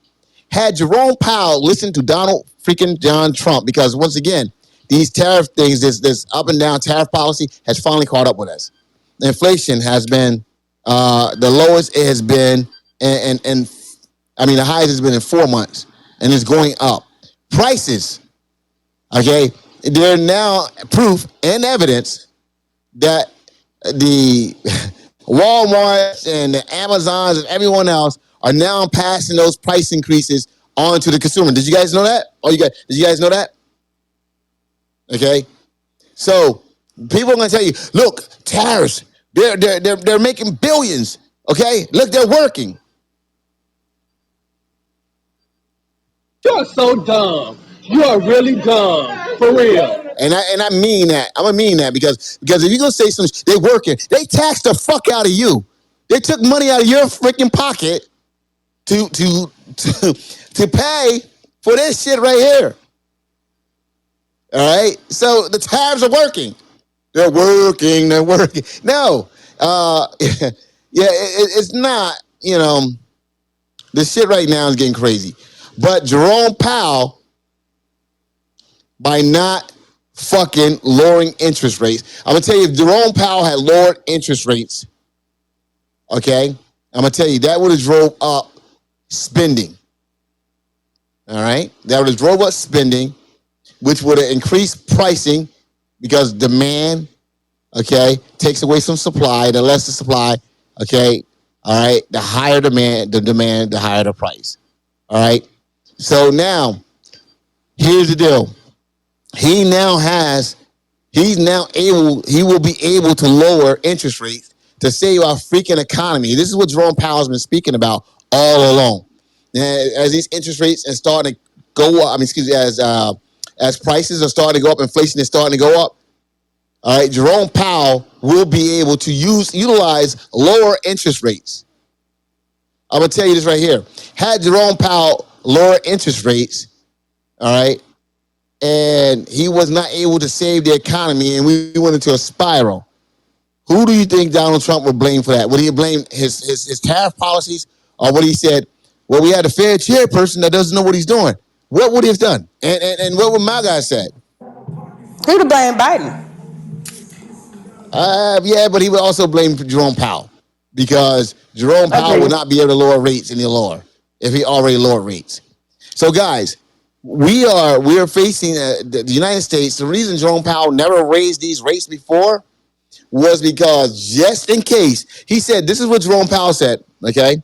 Had Jerome Powell listened to Donald freaking John Trump, because once again, these tariff things, this up and down tariff policy has finally caught up with us. The inflation has been the lowest it has been, and I mean the highest has been in 4 months, and it's going up. Prices, okay, they're now proof and evidence that the Walmarts and the Amazons and everyone else are now passing those price increases on to the consumer. Did you guys know that? Did you guys know that? Okay, so people are going to tell you, look, tariffs, they're making billions. Okay, look, they're working. You're so dumb. You are really dumb, for real. And I mean that. I'm gonna mean that because if you're gonna say something, they working. They taxed the fuck out of you. They took money out of your freaking pocket to pay for this shit right here. All right. So the tariffs are working. They're working. No. It's not. This shit right now is getting crazy. But Jerome Powell, by not fucking lowering interest rates. I'm going to tell you, if Jerome Powell had lowered interest rates, okay, I'm going to tell you, that would have drove up spending. All right? That would have drove up spending, which would have increased pricing because demand, okay, takes away some supply. The less the supply, okay, all right, the higher demand, the higher the price. All right? So now, here's the deal. He will be able to lower interest rates to save our freaking economy. This is what Jerome Powell's been speaking about all along. As these interest rates are starting to go up, as prices are starting to go up, inflation is starting to go up. All right, Jerome Powell will be able to utilize lower interest rates. I'm gonna tell you this right here. Had Jerome Powell lower interest rates, all right, and he was not able to save the economy, and we went into a spiral, who do you think Donald Trump would blame for that? Would he blame his tariff policies, or would he said, well, we had a fair chairperson that doesn't know what he's doing? What would he have done? And what would MAGA have said? He would blame Biden. Yeah, but he would also blame Jerome Powell because Jerome Powell would not be able to lower rates any lower if he already lowered rates. So, guys, we are facing the United States. The reason Jerome Powell never raised these rates before was because just in case, he said, this is what Jerome Powell said, okay?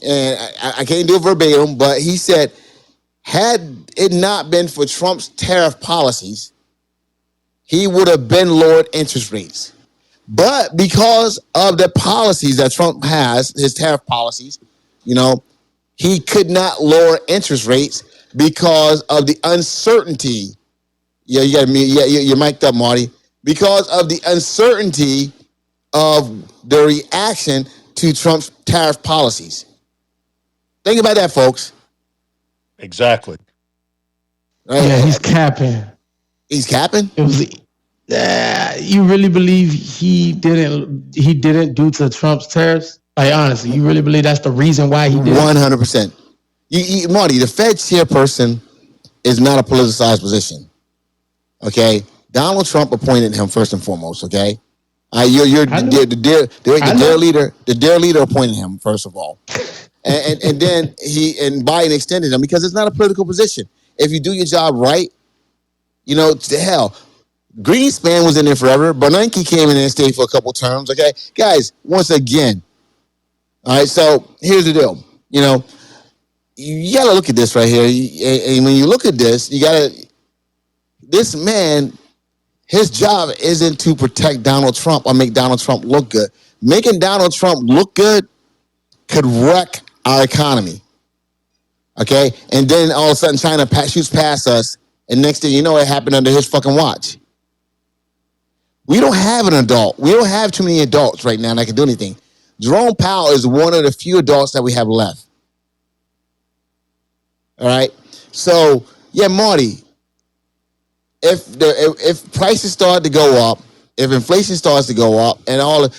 And I can't do it verbatim, but he said, had it not been for Trump's tariff policies, he would have been lowered interest rates. But because of the policies that Trump has, his tariff policies, he could not lower interest rates because of the uncertainty. Yeah, you got me. Yeah, you're mic'd up, Marty. Because of the uncertainty of the reaction to Trump's tariff policies. Think about that, folks. Exactly. Right? Yeah, he's capping. He's capping? It was. You really believe he didn't do to Trump's tariffs? Like, honestly, you really believe that's the reason why he did? 100%. Marty, the Fed chairperson is not a politicized position. Okay, Donald Trump appointed him first and foremost. Okay, the dear leader appointed him first of all, and then Biden extended him because it's not a political position. If you do your job right, to hell. Greenspan was in there forever. Bernanke came in there and stayed for a couple terms. Okay, guys. Once again, all right. So here's the deal. you gotta look at this right here. And when you look at this, this man, his job isn't to protect Donald Trump or make Donald Trump look good. Making Donald Trump look good could wreck our economy. Okay? And then all of a sudden China shoots past us, and next thing you know, it happened under his fucking watch. We don't have an adult. We don't have too many adults right now that can do anything. Jerome Powell is one of the few adults that we have left. All right? So, yeah, Marty, if prices start to go up, if inflation starts to go up, and all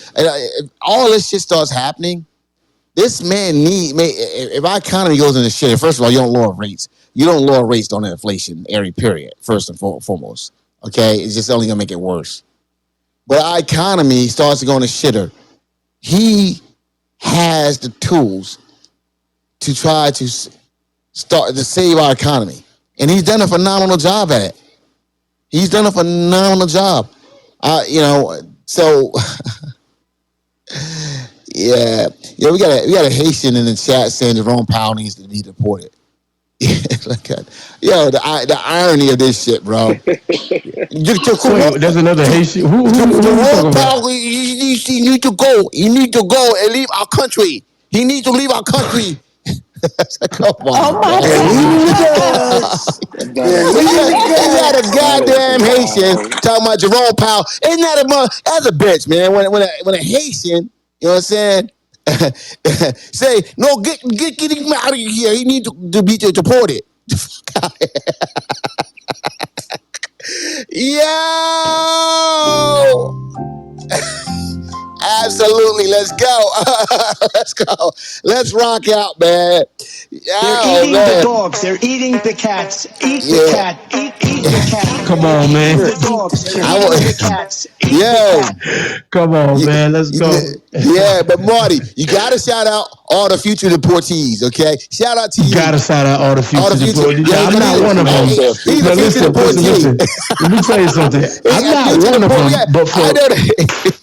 this shit starts happening, this man if our economy goes into shit, first of all, you don't lower rates. You don't lower rates on an inflationary period, first and foremost. Okay? It's just only going to make it worse. But our economy starts to go into shitter. He has the tools to try to start to save our economy. And he's done a phenomenal job at it. He's done a phenomenal job. So yeah, we got a Haitian in the chat saying Jerome Powell needs to be deported. The irony of this shit, bro. Wait, there's another Haitian. Who Jerome Powell, he need to go. He need to go and leave our country. He needs to leave our country. Come on. Oh my God. We got a goddamn Haitian talking about Jerome Powell. Isn't that that's a bitch, man? When a Haitian, you know what I'm saying? Say, no, get him out of here. He needs to be deported. Yo! Absolutely. Let's go. Let's go. Let's rock out, man. They're eating the dogs. They're eating the cats. Eat the cat. Eat the cat. Come on, man. The dogs. They're eating the cats. Eat the cat. Come on, man. Let's go. Yeah, but Marty, you got to shout out all the future deportees, okay? Shout out to you. You got to shout out all the future deportees. Yeah, I'm not one of them. He's a future deportee. Let me tell you something. I'm not one of them, but for...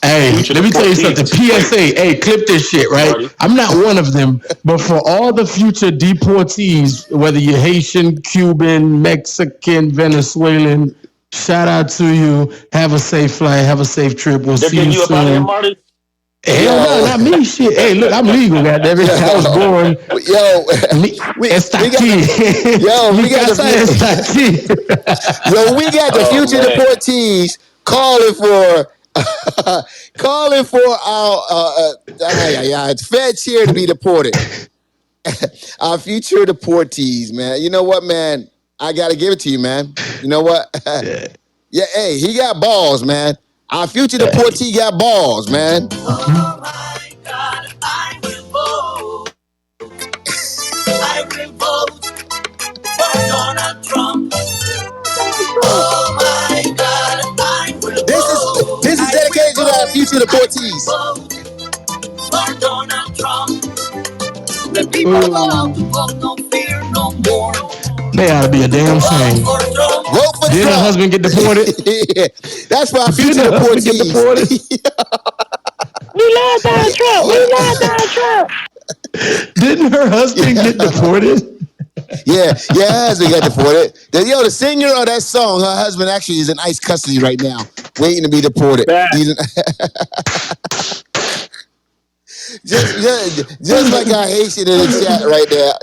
Hey, let me tell you something. PSA, hey, clip this shit, right? I'm not one of them, but for all the future deportees, whether you're Haitian, Cuban, Mexican, Venezuelan, shout out to you. Have a safe flight. Have a safe trip. We'll see you soon. Hell no, not me. Shit. Hey, look, I'm legal, goddammit. I was born. We got the future deportees calling for our feds here to be deported. Our future deportees, man. You know what, man? I gotta give it to you, man. You know what? Yeah, hey, he got balls, man. Our future deportee got balls, man. Oh my God, I will vote. I will vote for Donald Trump. Oh my God, I will vote. This is dedicated to our future deportees. For Donald Trump. The people want to vote, no fear, no more. They ought to be a damn shame. Vote for Did her husband get deported? That's why our future deportees get deported. We love Donald Trump. We love Donald Trump. Didn't her husband get deported? Yeah, her husband got deported. The singer of that song, her husband actually is in ICE custody right now, waiting to be deported. Just like our Haitian in the chat right there.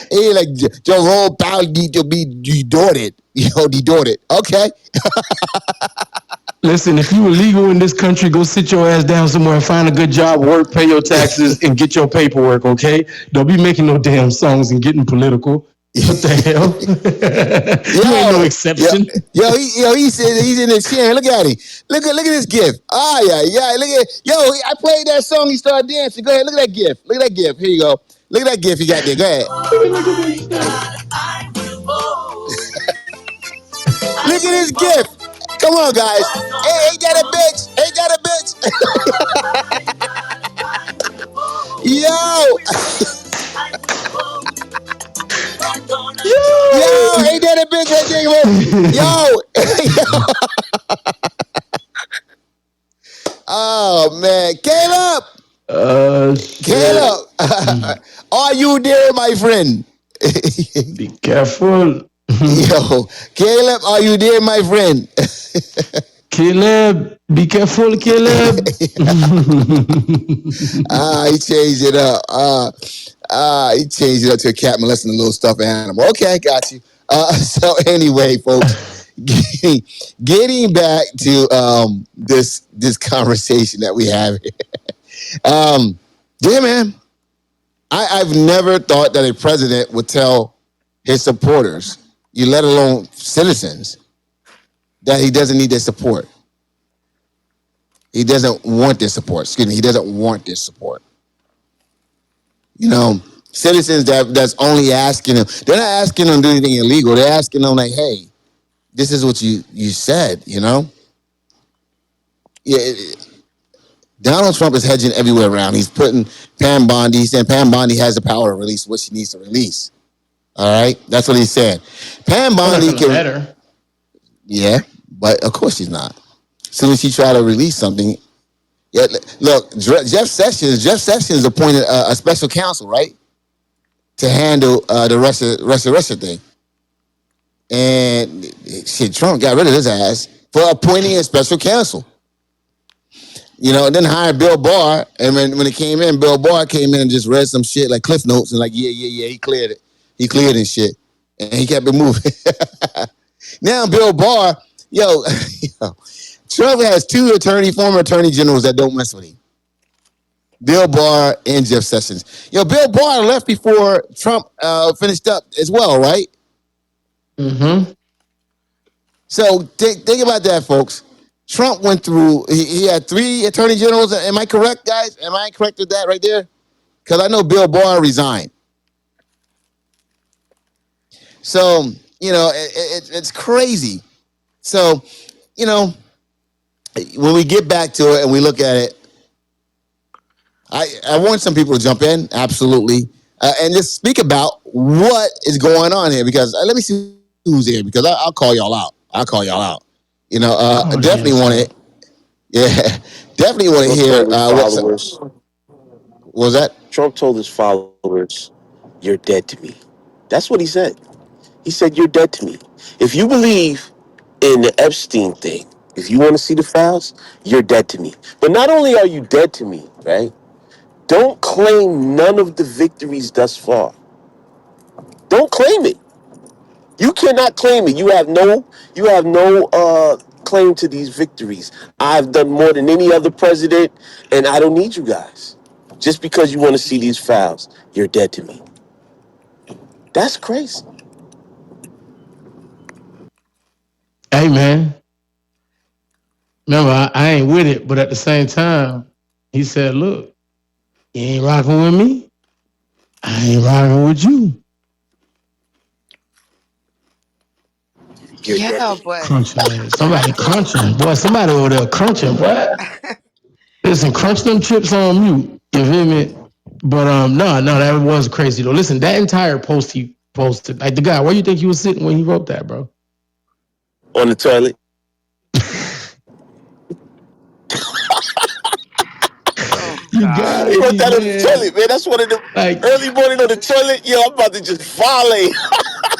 He like Jerome Powell need to be deported. Deported. Okay. Listen, if you illegal in this country, go sit your ass down somewhere and find a good job, work, pay your taxes, and get your paperwork, okay? Don't be making no damn songs and getting political. What the hell? You ain't no exception. He said he's in his chair. Look at him. Look at this gift. Yeah. Look at I played that song. He started dancing. Go ahead. Look at that gift. Look at that gift. Here you go. Look at that gift he got there. Go ahead. Look at his gift. Come on, guys. Hey, ain't that a bitch? Ain't that a bitch? Yo, ain't that a bitch right there? Yo. Oh, man. Caleb. Caleb, are you there, my friend? Be careful. Yo, Caleb, are you there, my friend? Caleb, be careful, Caleb. He changed it up. He changed it up to a cat molesting a little stuffed animal. Okay, got you. So anyway, folks, getting back to this conversation that we have here. Yeah, man. I've never thought that a president would tell his supporters, you let alone citizens, that he doesn't need their support. He doesn't want their support. Excuse me. He doesn't want their support. You know, citizens that's only asking him. They're not asking him to do anything illegal. They're asking him like, hey, this is what you said. You know. Yeah. Donald Trump is hedging everywhere around. He's putting Pam Bondi. He's saying Pam Bondi has the power to release what she needs to release. All right, that's what he said. Pam Bondi can. Better. Yeah, but of course she's not. As soon as she try to release something, yeah. Look, Jeff Sessions appointed a special counsel, right, to handle the Russia thing, and shit, Trump got rid of his ass for appointing a special counsel. You know, and then hired Bill Barr, and when it came in, Bill Barr came in and just read some shit like Cliff Notes and like, yeah, he cleared it. He cleared and shit. And he kept it moving. Now Bill Barr, Trump has two former attorney generals that don't mess with him. Bill Barr and Jeff Sessions. Bill Barr left before Trump finished up as well, right? Mm-hmm. So think about that, folks. Trump went through, he had three attorney generals. Am I correct, guys? Am I correct with that right there? Because I know Bill Barr resigned. So, it's crazy. So, when we get back to it and we look at it, I want some people to jump in, absolutely, and just speak about what is going on here. Because let me see who's here, because I'll call y'all out. Definitely want to, definitely want to hear what was that? Trump told his followers, "You're dead to me." That's what he said. He said, "You're dead to me." If you believe in the Epstein thing, if you want to see the files, you're dead to me. But not only are you dead to me, right? Don't claim none of the victories thus far. Don't claim it. You cannot claim it. You have no claim to these victories. I've done more than any other president, and I don't need you guys. Just because you want to see these files, you're dead to me. That's crazy. Hey, man. Remember, I ain't with it, but at the same time, he said, look, you ain't rocking with me, I ain't rocking with you. Yeah, but Crunching. Somebody crunching. Boy, somebody over there crunching. What? Listen, crunch them chips on mute. You feel me? But no, that was crazy though. Listen, that entire post he posted, like the guy, where you think he was sitting when he wrote that, bro? On the toilet. You got it. He wrote that on the toilet, man. That's one of the early morning on the toilet. Yo, I'm about to just volley.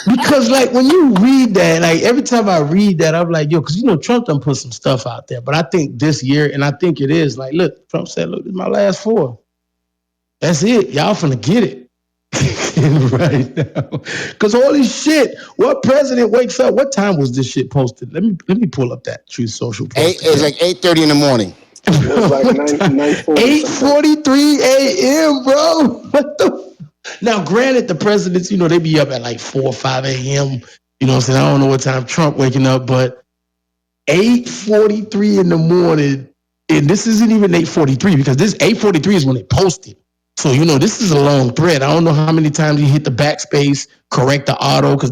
Because like when you read that, like every time I read that, I'm like, yo, because Trump done put some stuff out there. But I think this year, and I think it is like, look, Trump said, look, this is my last 4. That's it. Y'all finna get it. Right now. Because holy shit, what president wakes up? What time was this shit posted? Let me pull up that Truth Social post. It's like 8:30 in the morning. It was like 8:43 a.m., bro. What the? Now, granted, the presidents, they be up at like 4 or 5 a.m. You know what I'm saying? I don't know what time Trump waking up, but 8:43 in the morning, and this isn't even 8:43 because this 8:43 is when they posted. So, this is a long thread. I don't know how many times he hit the backspace, correct the auto, because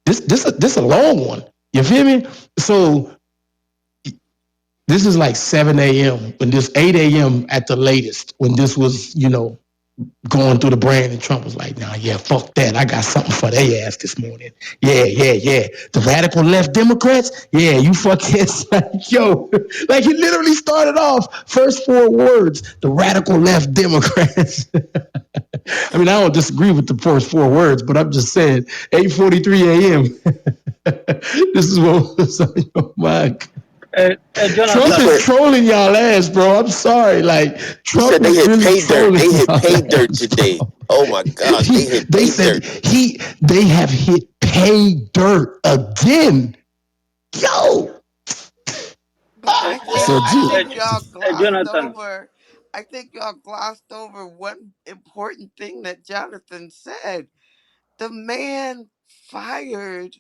this a long one. You feel me? So this is like 7 a.m. when this 8 a.m. at the latest when this was, going through the brain, and Trump was like, nah, yeah, fuck that. I got something for their ass this morning. Yeah. The radical left Democrats, yeah, you fucking like, yo, like he literally started off first 4 words, the radical left Democrats. I mean, I don't disagree with the first 4 words, but I'm just saying, 8:43 a.m. This is what was on your mind. Trump He Jonathan, is went. trolling y'all ass, bro. I'm sorry. Like, He Trump said they is hit really pay dirt. trolling They hit y'all pay dirt ass, today. bro. Oh my gosh, they hit They pay said dirt. they have hit pay dirt again. Yo. But I think So, I Jew. think y'all glossed Jonathan, over. I think y'all glossed over one important thing that Jonathan said. The man fired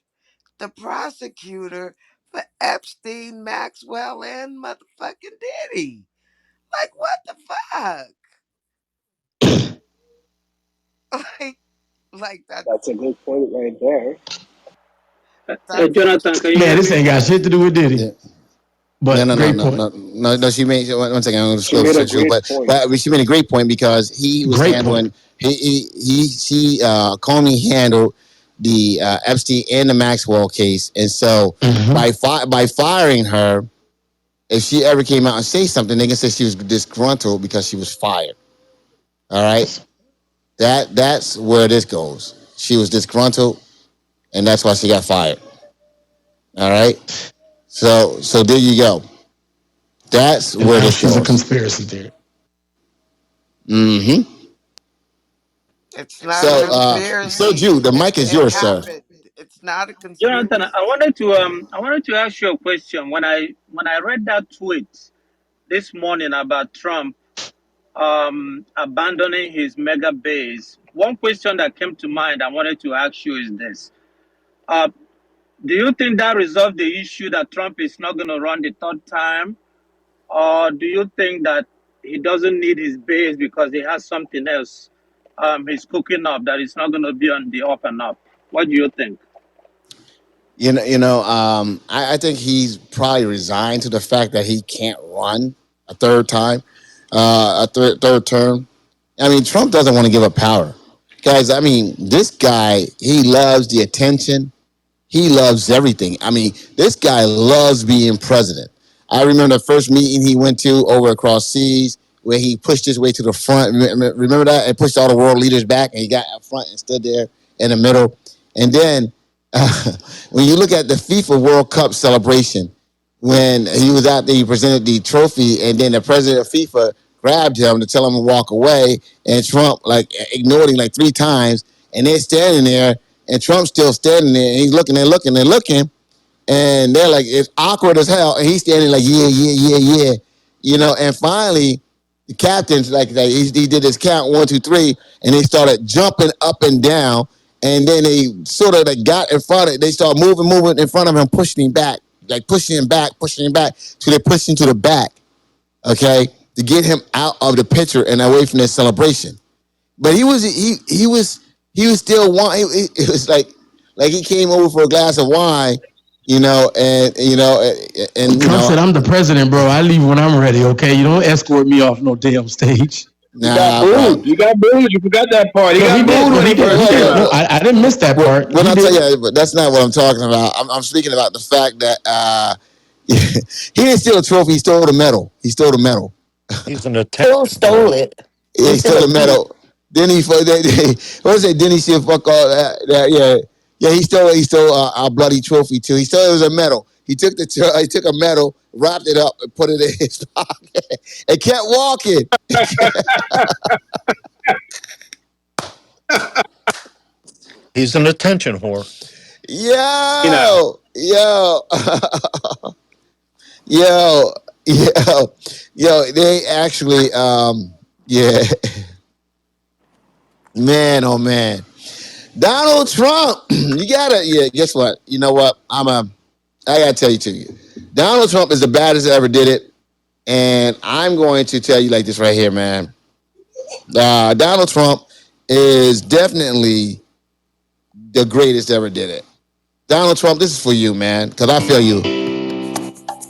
the prosecutor for Epstein, Maxwell, and motherfucking Diddy. Like what the fuck? like like that. That's a good point right there. That's Jonathan, can you Man, hear this me? ain't got shit to do with Yeah. Diddy. No, But no, no, great no, point. no, no, no. She made one second. I'm going to She go made a to Drew, great point. but she made a great point because he was Great point. handling she Comey handled the Epstein and the Maxwell case, and so Mm-hmm. by firing her, if she ever came out and say something, they can say she was disgruntled because she was fired. All right, that's where this goes. She was disgruntled, and that's why she got fired. All right, so there you go. That's And where now this she's a goes. conspiracy theory. Mm-hmm. it's not a So conspiracy. Jew, the mic is It yours, sir. happened. It's not a Jonathan, conspiracy. I wanted to ask you a question. When I read that tweet this morning about Trump abandoning his mega base, one question that came to mind I wanted to ask you is this: uh, do you think that resolved the issue that Trump is not going to run the third time, or do you think that he doesn't need his base because he has something else he's cooking up that is not going to be on the up and up? What do you think? I think he's probably resigned to the fact that he can't run a third time, third term. I mean, Trump doesn't want to give up power, guys. I mean, this guy, he loves the attention. He loves everything. I mean, this guy loves being president. I remember the first meeting he went to over across seas where he pushed his way to the front. Remember that? And pushed all the world leaders back, and he got up front and stood there in the middle. And then when you look at the FIFA World Cup celebration, when he was out there, he presented the trophy, and then the president of FIFA grabbed him to tell him to walk away, and Trump like ignored him like 3 times, and they're standing there, and Trump's still standing there, and he's looking and looking and looking, and they're like, it's awkward as hell, and he's standing like, yeah, and finally, the captains like he did his count 1, 2, 3, and they started jumping up and down, and then they sort of like got in front of it. They started moving in front of him, pushing him back, like pushing him back, so they pushed him to the back, okay, to get him out of the picture and away from this celebration. But he was still wine. It was like he came over for a glass of wine, and Trump said, I'm the president, bro. I leave when I'm ready, okay? You don't escort me off no damn stage. He got nah, bro. booed. He got booed. You forgot that part. He No, he got did. booed No, when he he did. first He came did. No, out. I didn't miss that Well, part. when He I tell did. you, but that's not what I'm talking about. I'm speaking about the fact that he didn't steal a trophy. He stole the medal. He stole the medal. He's an Still attention stole whore. it. Yeah, he He's stole gonna the keep. medal. Then what was it? Then he said, "Fuck all that." Yeah. He stole. Our bloody trophy too. He stole it was a medal. He took he took a medal, wrapped it up, and put it in his pocket, and kept walking. He's an attention whore. You know, Yo, yo, yo, yo. They actually, yeah, man, oh man, Donald Trump. You gotta, yeah. Guess what? You know what? I gotta tell you to you, Donald Trump is the baddest that ever did it, and I'm going to tell you like this right here, man. Donald Trump is definitely the greatest ever did it. Donald Trump, this is for you, man, because I feel you.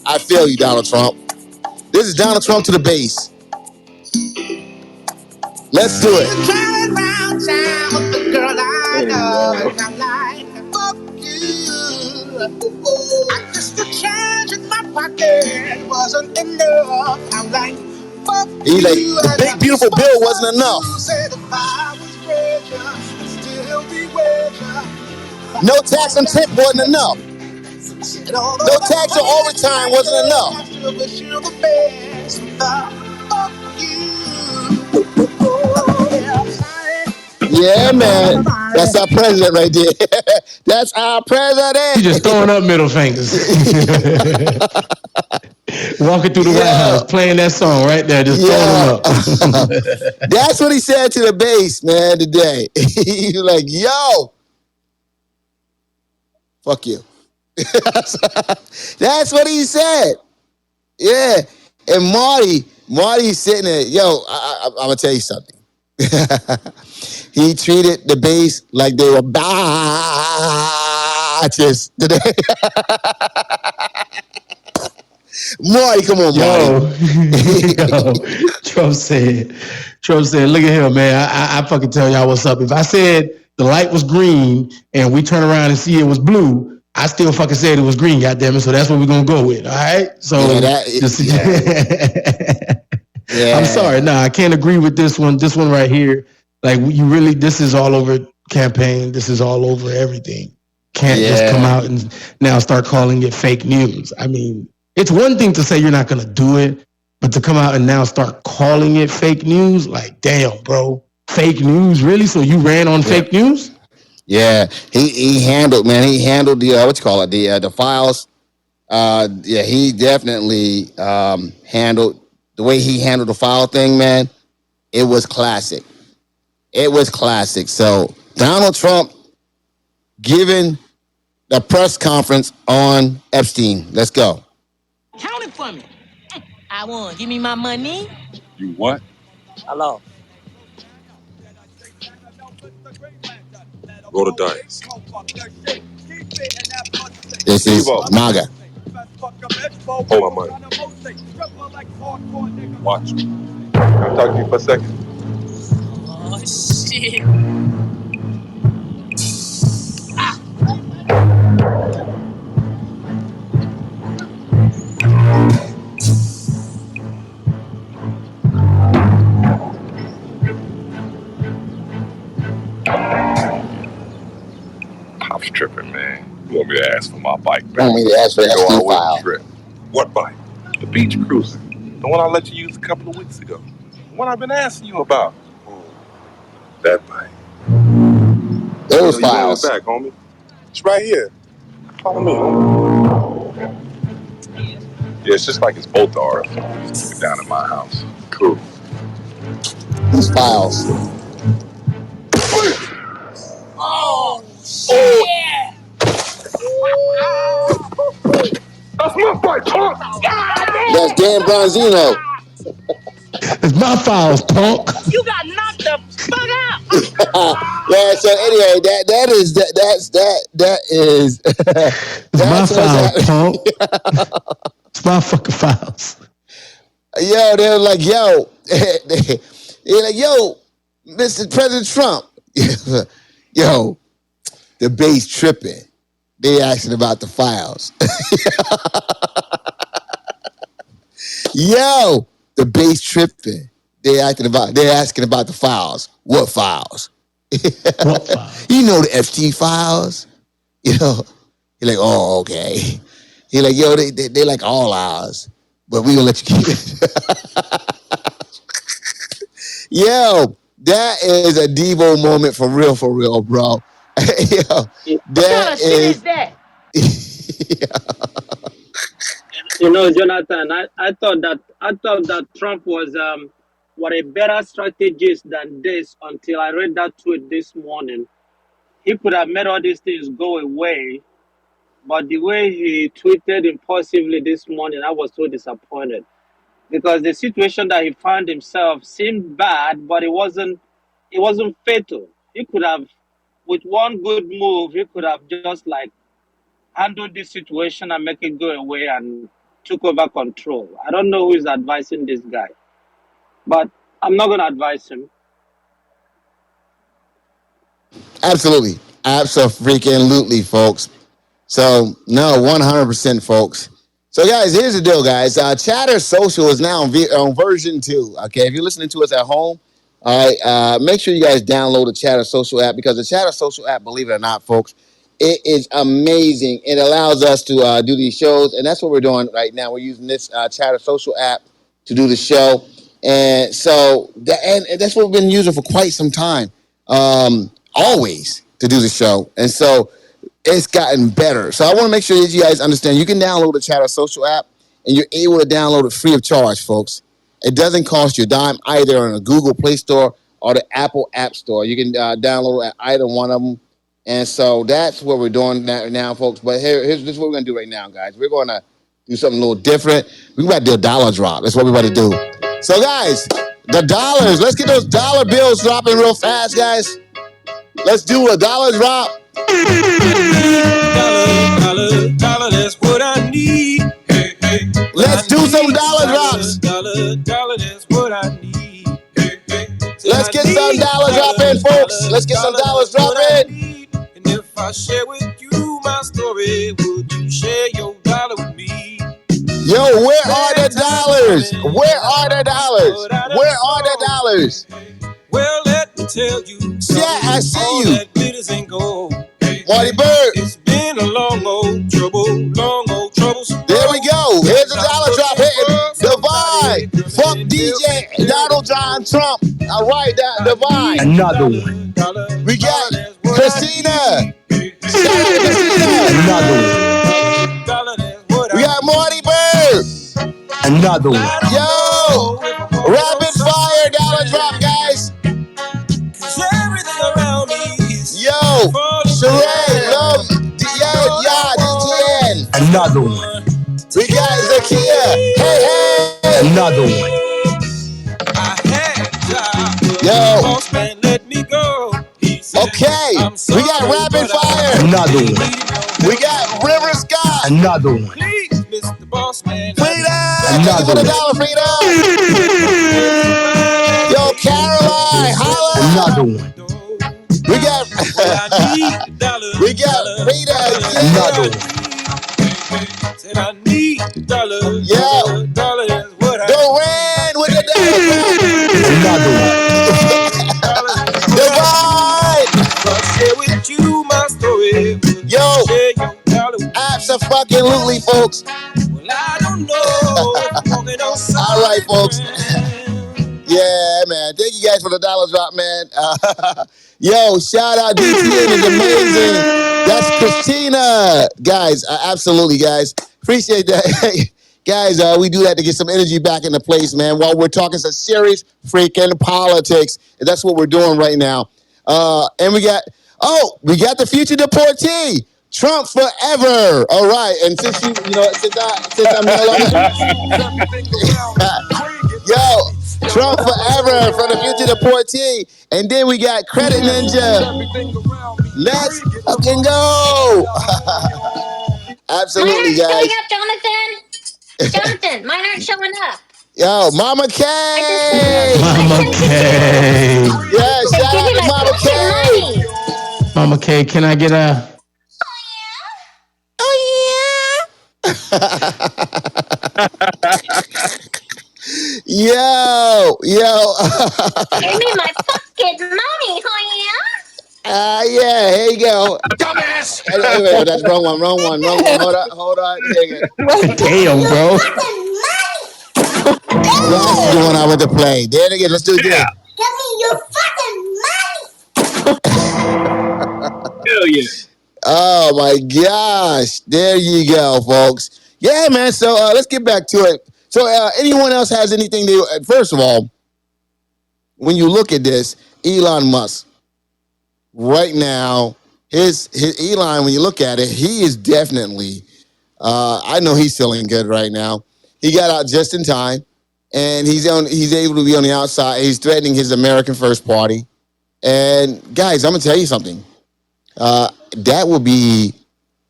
I feel you, Donald Trump. This is Donald Trump to the base. Let's do it. Driving round town with the girl I Hey, love, yo. and I'm like, fuck you. I guess the change in my pocket wasn't enough. I'm like, fuck He's like, you. the big beautiful bill wasn't enough. Said if I was richer, I'd still be richer. No tax on tip wasn't enough. And although No that tax on money that overtime I wasn't get, enough. I still wish you the best. Fuck you. Oh, yeah, I'm sorry. Yeah, man. That's our president right there. That's our He just president. throwing up middle fingers. Walking through the White Yeah. House, playing that song right there, just throwing them Yeah. up. That's what he said to the base, man, today. He was like, yo, fuck you. That's what he said. Yeah. And Marty's sitting there, yo, I'm going to tell you something. He treated the base like they were batches today. Marty, come on, Marty. Yo, Trump said, look at him, man. I fucking tell y'all what's up. If I said the light was green and we turn around and see it was blue, I still fucking said it was green, goddammit. So that's what we're gonna go with. All right. So Yeah. I'm sorry. No, I can't agree with this one. This one right here. Like you really, this is all over campaign. This is all over everything. Can't just come out and now start calling it fake news. I mean, it's one thing to say you're not gonna do it, but to come out and now start calling it fake news, like, damn, bro, fake news, really? So you ran on fake news? Yeah, he handled, man. He handled the what you call it, the files. Yeah, he definitely handled the way he handled the file thing, man. It was classic. It was classic. So Donald Trump giving the press conference on Epstein. Let's go. Count it for me. I won. Give me my money. You what? Hello. Roll the dice. This is MAGA. Hold my money. Watch me. Can I talk to you for a second? Oh, shit. I'm tripping, man. You want me to ask for my bike back? Want me to ask for the Go Epstein all the way to file? the trip. What bike? The Beach Cruiser. The one I let you use a couple of weeks ago. The one I've been asking you about. That bike. Those You files. back, homie. It's right here. Follow me, homie. Yeah, it's just like it's both ours. Just keep it down at my house. Cool. These files. Oh, shit. That's my bike, punk! That's Dan Bronzino. It's my files, punk. You got knocked the fuck out. Yeah. So anyway, that is It's my that's what's files, happening. punk. It's my fucking files. Yo, they were like, yo, they're like, yo, Mr. President Trump, yo, the base tripping. They asking about the files. Yo, the base tripping. They're asking about the files. What files? What files? You know the FT files. You know, you're like, oh, okay. He's like, yo, they like all ours, but we gonna let you keep it. Yo, that is a Devo moment for real, bro. Yo, What kind of shit is that? You know, Jonathan, I thought that Trump was a better strategist than this until I read that tweet this morning. He could have made all these things go away, but the way he tweeted impulsively this morning, I was so disappointed because the situation that he found himself seemed bad, but it wasn't fatal. He could have, with one good move, he could have just like handled this situation and make it go away and took over control. I don't know who is advising this guy, but I'm not going to advise him. Absolutely. Absolutely, folks. So, no, 100%, folks. So, guys, here's the deal, guys. Chatter Social is now on version 2. Okay, if you're listening to us at home, all right, make sure you guys download the Chatter Social app because the Chatter Social app, believe it or not, folks, it is amazing. It allows us to do these shows, and that's what we're doing right now. We're using this Chatter Social app to do the show, and so and that's what we've been using for quite some time, always to do the show, and so it's gotten better. So I want to make sure that you guys understand you can download the Chatter Social app and you're able to download it free of charge, folks. It doesn't cost you a dime either on the Google Play Store or the Apple App Store. You can download it at either one of them. And so that's what we're doing now, folks. But here's this is what we're going to do right now, guys. We're going to do something a little different. We're about to do a dollar drop. That's what we're about to do. So, guys, the dollars. Let's get those dollar bills dropping real fast, guys. Let's do a dollar drop. Dollar, that's what I need. Hey, hey. Let's do some dollar drops. Dollar, that's what I need. Hey, hey. Let's get some dollar dropping, folks. Let's get some dollars dropping. And if I share with you my story, would you share your dollar with me? Yo, where are the dollars? Where are the dollars? Where are the dollars? Well, let me tell you. Yeah, I see you. All that glitters ain't gold. Marty Bird. It's been a long old trouble. There we go. Here's a dollar drop hitting. Divine. Fuck DJ Donald John Trump. All right, Divine. Another one. We got Christina. Shout out to Christina. Another one. We got Marty Bird. Another one. Yo. Rapid fire dollar drop, guys. Yo, Sharpen, love, DTN. Another one. We got Zakia. Hey. Another one. Yo. Okay. We got Rapid Fire. Another one. We got River Scott. Another one. Freedom. Another one. $1 Freedom. Yo, Caroline. Holla. Another one. We got Rita again. Another one. Yo, Duran with the Another one. Divine. Yo, absolutely, folks. All right, folks. Yeah, man. Thank you guys for the dollar drop, man. Yo, shout out DTN is amazing. That's Christina. Guys, absolutely, guys. Appreciate that. Guys, we do that to get some energy back into place, man, while we're talking some serious freaking politics. And that's what we're doing right now. And we got the future deportee. Trump forever. All right. And since I'm yo, Trump forever for the future deportee. And then we got Credit Ninja. Let's fucking go. Absolutely, guys. Showing up, Jonathan. Jonathan, mine aren't showing up. Yo, Mama K. Mama K. Yeah, shout out to Mama K. Mama K, can I get a... Yo. Give me my fucking money, yeah, here you go. Dumbass! Wait, that's wrong one. Hold on. Damn, bro. That's the one I want to play. There it again. Let's do it again. Give me your fucking money. Hell yeah. Oh my gosh. There you go, folks. Yeah, man. So let's get back to it. So anyone else has anything first of all, when you look at this, Elon Musk, right now, his Elon, when you look at it, he is definitely, I know he's feeling good right now. He got out just in time, and he's able to be on the outside. He's threatening his American First Party. And guys, I'm gonna tell you something. That will be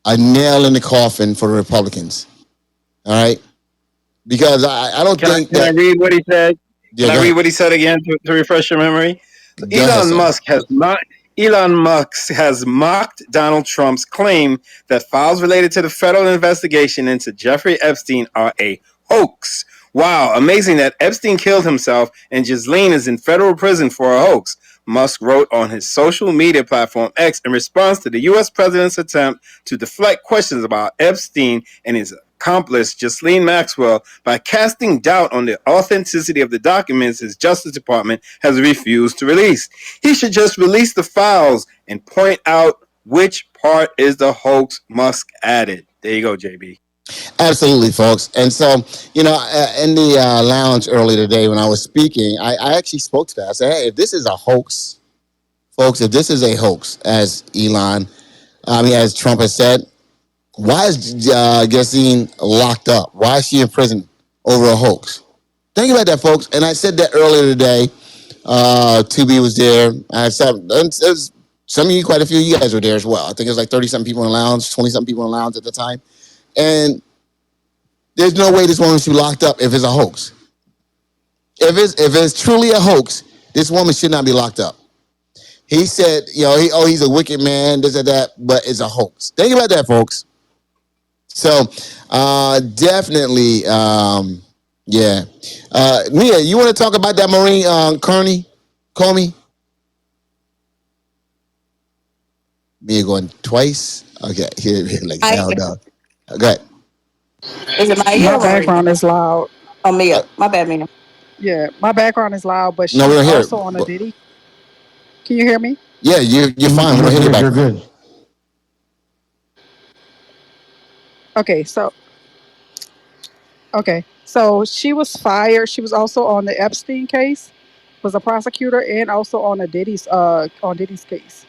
a nail in the coffin for the Republicans. All right, because I don't think. Can I read what he said? Can I read what he said again to refresh your memory? Elon Musk has Elon Musk has mocked Donald Trump's claim that files related to the federal investigation into Jeffrey Epstein are a hoax. Wow, amazing that Epstein killed himself and Ghislaine is in federal prison for a hoax, Musk wrote on his social media platform X in response to the U.S. president's attempt to deflect questions about Epstein and his accomplice Ghislaine Maxwell by casting doubt on the authenticity of the documents his Justice Department has refused to release. He should just release the files and point out which part is the hoax, Musk added. There you go, JB. Absolutely, folks. And so, in the lounge earlier today when I was speaking, I actually spoke to that. I said, hey, if this is a hoax, folks, if this is a hoax, as as Trump has said, why is Ghislaine locked up? Why is she in prison over a hoax? Think about that, folks. And I said that earlier today. 2B was there. I saw some of you, quite a few of you guys were there as well. I think it was like 30-something people in the lounge, 20-something people in the lounge at the time. And there's no way this woman should be locked up if it's a hoax. If it's truly a hoax, this woman should not be locked up. He said, he's a wicked man, this and that, but it's a hoax. Think about that, folks. So, definitely, yeah. Mia, you want to talk about that Maureen Comey? Mia going twice? Okay, here, like hell no. Okay. Is it my My background is loud. Oh, Mia. My bad, Mia. Yeah, my background is loud, but she's No, we don't hear also it. on a Diddy. Can you hear me? Yeah, you're fine. We don't hear you back. You're good. Okay, so she was fired. She was also on the Epstein case, was a prosecutor, and also on Diddy's case.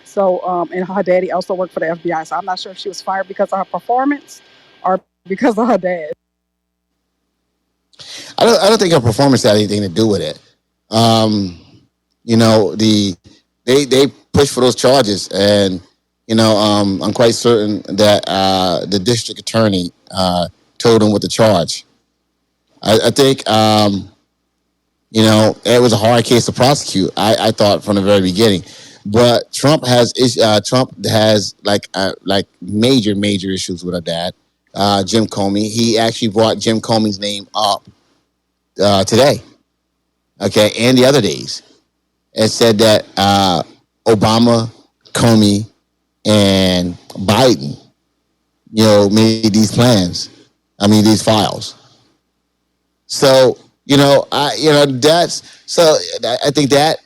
So, and her daddy also worked for the FBI. So I'm not sure if she was fired because of her performance or because of her dad. I don't think her performance had anything to do with it. They pushed for those charges, and I'm quite certain that the district attorney told them what to charge. I think it was a hard case to prosecute. I thought from the very beginning, but Trump has like major issues with her dad, Jim Comey. He actually brought Jim Comey's name up today, okay, and the other days, and said that Obama, Comey, and Biden, made these plans. These files. So I think that,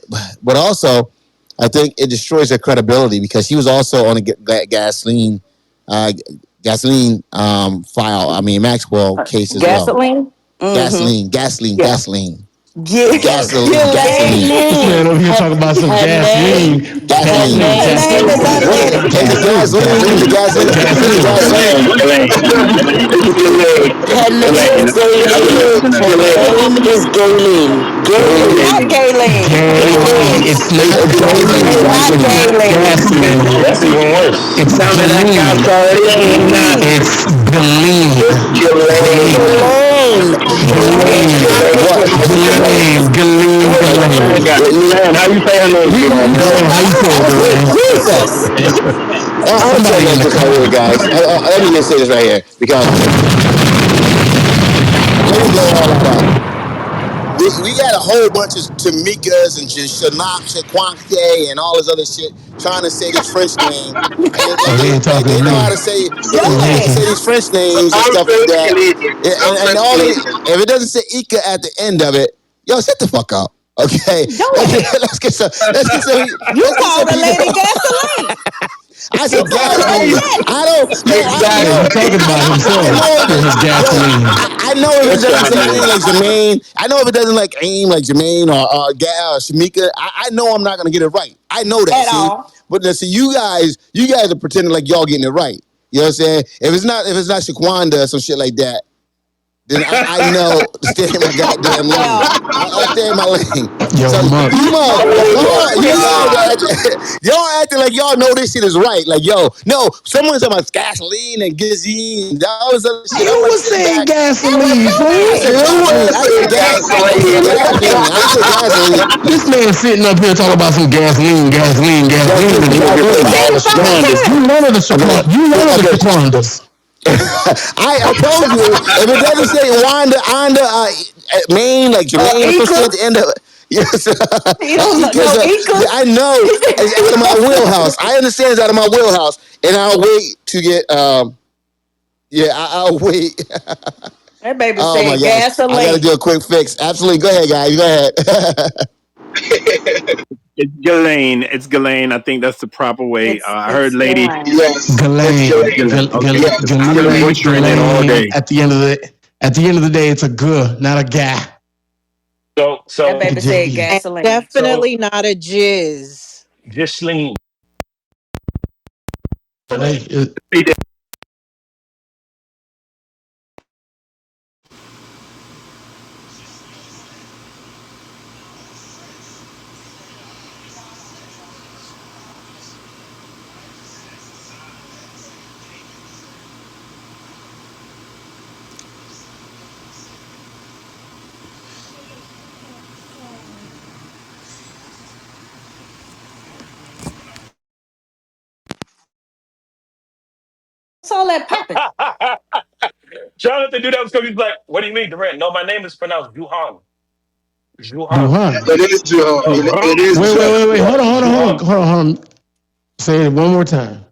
but also I think it destroys their credibility because he was also on a gasoline file. Maxwell case as well. Gasoline? Gasoline. Gasoline. Man, over here talking about some gasoline. Her name is Galen. Not Galen. It's not Galen. That's even worse. It's Galen. How you say her name? I'm telling you this right here, guys. Let me just say this right here because let me blow all that out. We got a whole bunch of Tamikas and Shaquanque and all this other shit trying to say this French name, and they know how to say these French names and stuff like that. And all if it doesn't say Ika at the end of it, yo, shut the fuck up. Okay, let's get some. You called a lady gasoline. I said gasoline. I don't. talking about himself. I know if it doesn't say aim like Jermaine. I know if it doesn't like aim like Jermaine or Shamika. I know I'm not gonna get it right. I know that. At all. But see, you guys are pretending like y'all getting it right. You know what I'm saying? If it's not Shaquanda or some shit like that, then I know to stay in my goddamn lane. Well, I stay in my lane. Yo, So Mark. you mother, Oh you my guys, God. y'all acting like y'all know this shit is right. Like, yo, no, someone's talking about gasoline and gazine and all this other shit. I'm You like was sitting saying back. that was gasoline, I fool. said It you. gasoline. was a I said gasoline. gasoline. I didn't say gasoline. This man sitting up here talking about some gasoline, gasoline, That's gasoline, just and because I gasoline. heard all Seen the it 5 Shaquandas. You times. one of the Okay, Shaquandas. I told you if it doesn't say Wanda, Anda, Maine, like Or Jermaine or some shit at the Eagles. end of it. Yes, You don't know. because No, Eagles. I know He said it's out of you my don't know. wheelhouse. I understand it's out of my wheelhouse, and I'll wait to get. Yeah, I'll wait. That baby Oh my said gosh, I got to gasoline. do a quick fix. Absolutely, go ahead, guys. Go ahead. It's Ghislaine. It's Ghislaine. I think that's the proper way. I heard It's lady. Ghislaine. Yes, it's Ghislaine, Ghislaine. Okay. I've been Ghislaine, butchering it all Ghislaine. day. At the end of the day, it's a good, not a guy. So, That so, baby said And gasoline. so, definitely not a jizz. Ghislaine. Like, What's all that popping? Jonathan knew that was going to be like, what do you mean, Durant? No, my name is pronounced Juhan. Juhan. Duhan. It is Joe. It is Joe. Wait. Yeah, Juhan. Hold on. Say it one more time.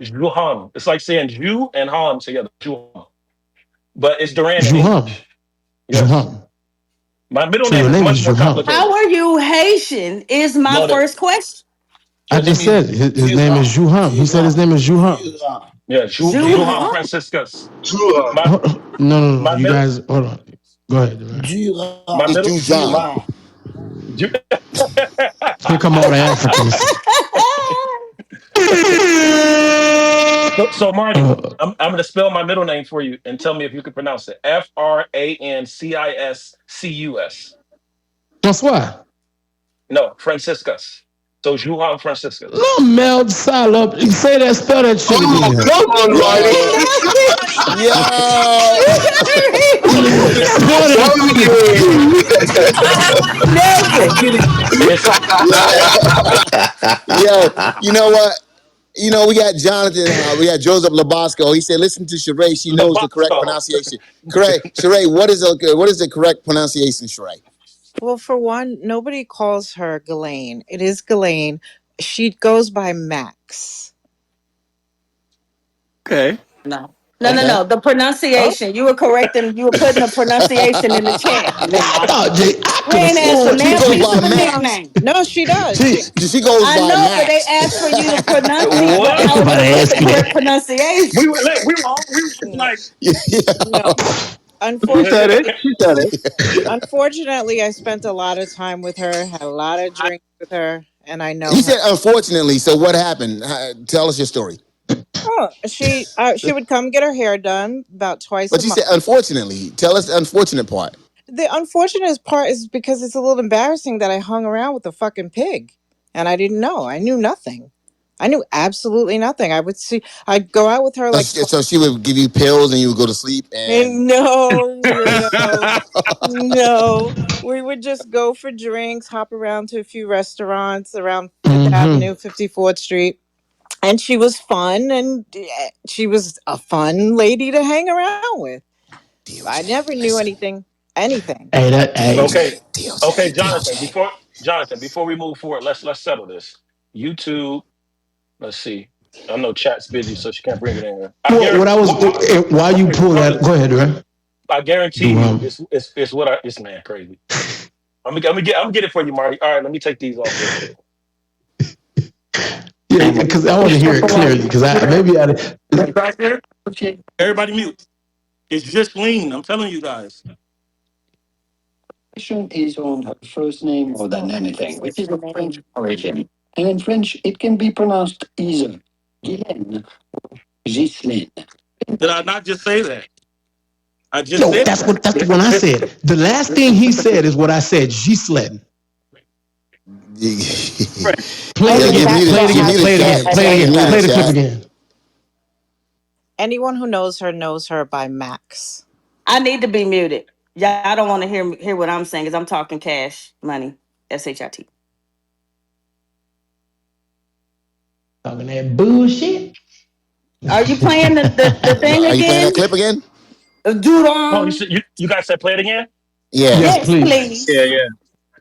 Juhan. It's like saying Jew and Han together. Juhan. But it's Duran in Juhan. English. Yes. Juhan. My middle So name your is name much is more Juhan. How complicated. are you Haitian? Is my No, that, first question. I just said his name is Juhan. He said his name is Juhan. yeah, Juhan Juha? Franciscus. True. My No. my You middle guys, hold on. Go ahead, man. my It's middle Jew John. my Ju- Here come all the Africans. so Marty, Uh, I'm gonna spell my middle name for you and tell me if you can pronounce it. Franciscus. François. No, Franciscus. So Juhan Franciscus. Little meld salop. Say that, spell that shit Oh, again. come on, Yo, Marty. yo, Spell Nelson. It's yo. You know what? We got Jonathan. We got Joseph Labasco. He said, "Listen to Sheree. She knows the correct Labasco. pronunciation." Correct, Sheree. What is the correct pronunciation, Sheree? Well, for one, nobody calls her Ghislaine. It is Ghislaine. She goes by Max. Okay. No. Okay. No. The Oh, pronunciation. You were correcting. You were putting the pronunciation in the chat. I We could have ain't asked for sworn. She now goes piece by of a Max. nickname. No, she does. She goes I by know, but they Max. asked for you to pronunciate what? how Somebody to put asked the me correct that. pronunciation. We were No, like, Yeah. no. She said it. Unfortunately, She said it. unfortunately, I spent a lot of time with her, had a lot of drinks with her, and I know You her. said unfortunately. So what happened? Tell us your story. Oh, she would come get her hair done about twice a But you month. said unfortunately. Tell us the unfortunate part. The unfortunate part is because it's a little embarrassing that I hung around with a fucking pig and I didn't know. I knew nothing. I knew absolutely nothing. I'd go out with her like twice. So she would give you pills and you would go to sleep and. No, weirdo. No. We would just go for drinks, hop around to a few restaurants around Fifth Mm-hmm. Avenue, 54th Street. And she was fun and she was a fun lady to hang around with. I never DOJ, knew listen. anything. DOJ, okay, okay, DOJ, Jonathan. DOJ. Before we move forward, let's settle this. YouTube. Let's see. I know chat's busy, so she can't bring it in here. Well, what I was while you pull that, Marty, go ahead, right? I guarantee you, Duham. it's what I. It's man crazy. I'm gonna get it for you, Marty. All right, let me take these off real quick. Yeah, because I want to hear it clearly. Because I Right there. Everybody mute. It's just lean. I'm telling you guys. Is on her first name more than anything, which is of French origin. And in French, it can be pronounced either Guylaine or Ghislaine. Did I not just say that? I just said that's what I said. The last thing he said is what I said. G-sledding. Play it again. Play it again. Play it again. Play it again. Play the clip again. Anyone who knows her by Max. I need to be muted. Y'all don't want to hear what I'm saying because I'm talking cash money. SHIT. Talking that bullshit. Are you playing the thing Are you playing that again? clip again? Dude Oh, on. you guys said play it again? Yeah. Yes, please. Yeah, yeah.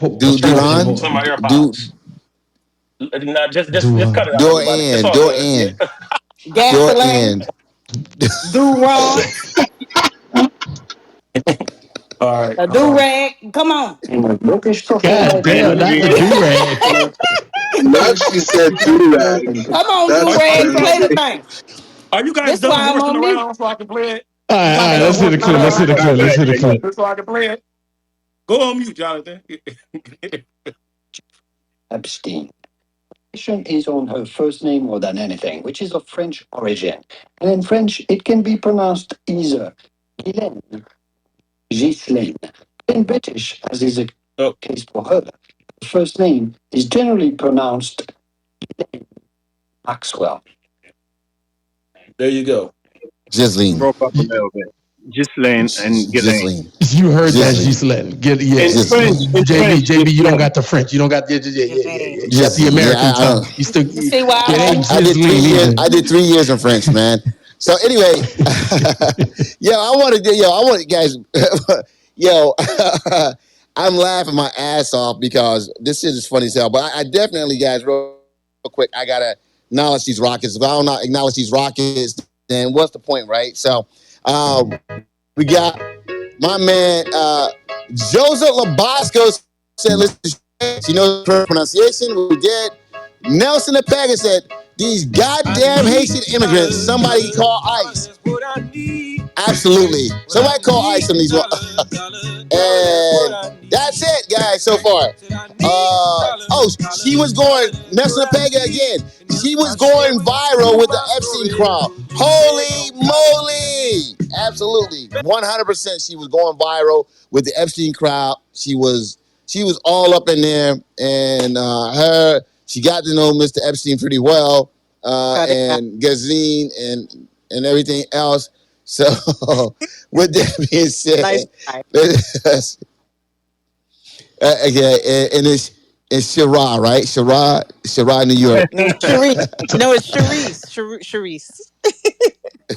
Duran. Some of my Do AirPods. No, just cut it out, door everybody. It's in. all Door good. in. Door Gasoline. in. Duron. All right. A do-rag. Come on. God damn, not the do-rag. Now she said do rag. Come on, That's do-rag. Play the crazy. thing. Are you guys This done why I'm horsing on mute. around so I can play it? All You guys right, done let's hear the horsing clip. Let's hear around the clip. Let's hear the clip. so I can play it? Go on mute, Jonathan. Epstein. Is on her first name more than anything, which is of French origin. And in French, it can be pronounced either Ghislaine, Ghislaine. In British, as is the case for her, the first name is generally pronounced Maxwell. There you go. Ghislaine. Broke up a little bit. Ghislaine and Ghislaine. Ghislaine. You heard that, Ghislaine. In French, JB, you don't Ghislaine. got the French. You don't got the you got the Ghislaine. American Yeah, I tongue. don't. You still You see why it I'm ain't on I did 3 Ghislaine years. either. I did 3 years in French, man. So anyway, I want guys. Yo, I'm laughing my ass off because this shit is funny as hell. But I definitely, guys, real quick, I gotta acknowledge these Rockets. If I don't not acknowledge these Rockets, then what's the point, right? So, we got my man Joseph Labasco said, "Listen, you know the pronunciation." We did. Nelson the Packer said, "These goddamn Haitian immigrants, somebody call ICE." Absolutely. Somebody call ICE on these. And that's it, guys, so far. She was going, Nelson the Packer again. She was going viral with the Epstein crowd. Holy moly. Absolutely. 100% she was going viral with the Epstein crowd. She was all up in there, and she got to know Mr. Epstein pretty well, and Gazine and everything else. So, with that being said, nice. Okay, and it's Shara, right? Shara, New York. No, Sharice. No, it's Sharice. Sharice.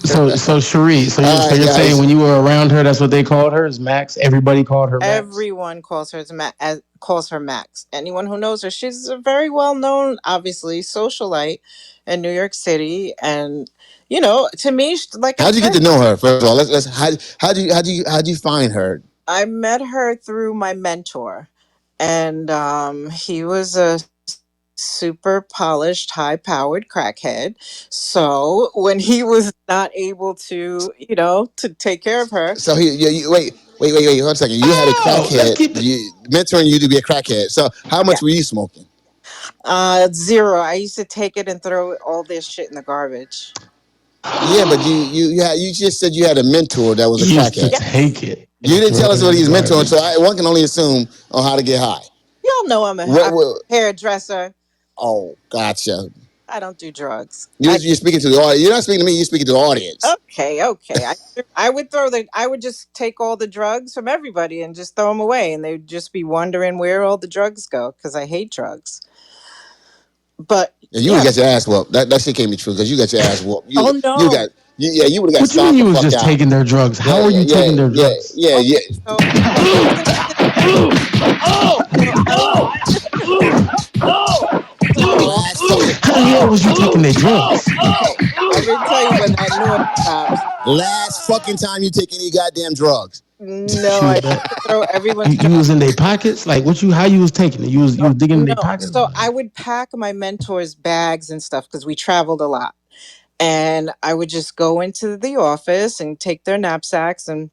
So Cherie, so you're saying when you were around her, that's what they called her? Is Max? Everybody called her Max? Everyone calls her Max. Anyone who knows her, she's a very well known, obviously, socialite in New York City, and to me, like, how'd you get to know her? First of all, let's how'd you find her? I met her through my mentor, and he was a super polished, high-powered crackhead. So when he was not able to, to take care of her, so wait 1 second. You had a crackhead mentoring you to be a crackhead. So how much were you smoking? 0. I used to take it and throw all this shit in the garbage. Yeah, but you just said you had a mentor that was a crackhead. Used to take it. You didn't tell us what he's mentoring, so one can only assume on how to get high. Y'all know I'm a hairdresser. Oh, gotcha. I don't do drugs. You're speaking to the audience. You're not speaking to me. You're speaking to the audience. Okay. I would just take all the drugs from everybody and just throw them away, and they'd just be wondering where all the drugs go because I hate drugs. But you would have got your ass whooped. That shit can't be true because you got your ass whooped. No! You would have got. What you mean you was just taking their drugs? How are you taking their drugs? Yeah. How the hell was you taking their drugs? I didn't tell you when that noise stops. Last fucking time you take any goddamn drugs. No, I used to throw everyone's you was in their pockets? Like how you was taking it? You was digging in their pockets? So I would pack my mentor's bags and stuff because we traveled a lot. And I would just go into the office and take their knapsacks, and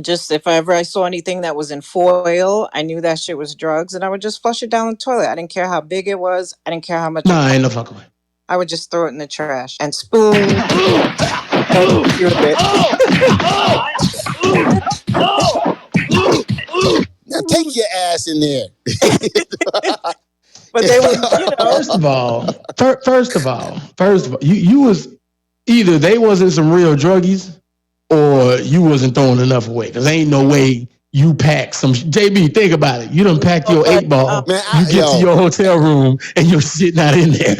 just if ever I saw anything that was in foil, I knew that shit was drugs, and I would just flush it down the toilet. I didn't care how big it was. I didn't care how much. Nah, ain't no fucking way. I would just throw it in the trash and spoon. ass in there. But they would, First of all, you was either they wasn't some real druggies or you wasn't throwing enough away. Because ain't no way you pack some. JB, think about it. You done packed oh, your but 8 ball. Man, You get to your hotel room and your shit not in there.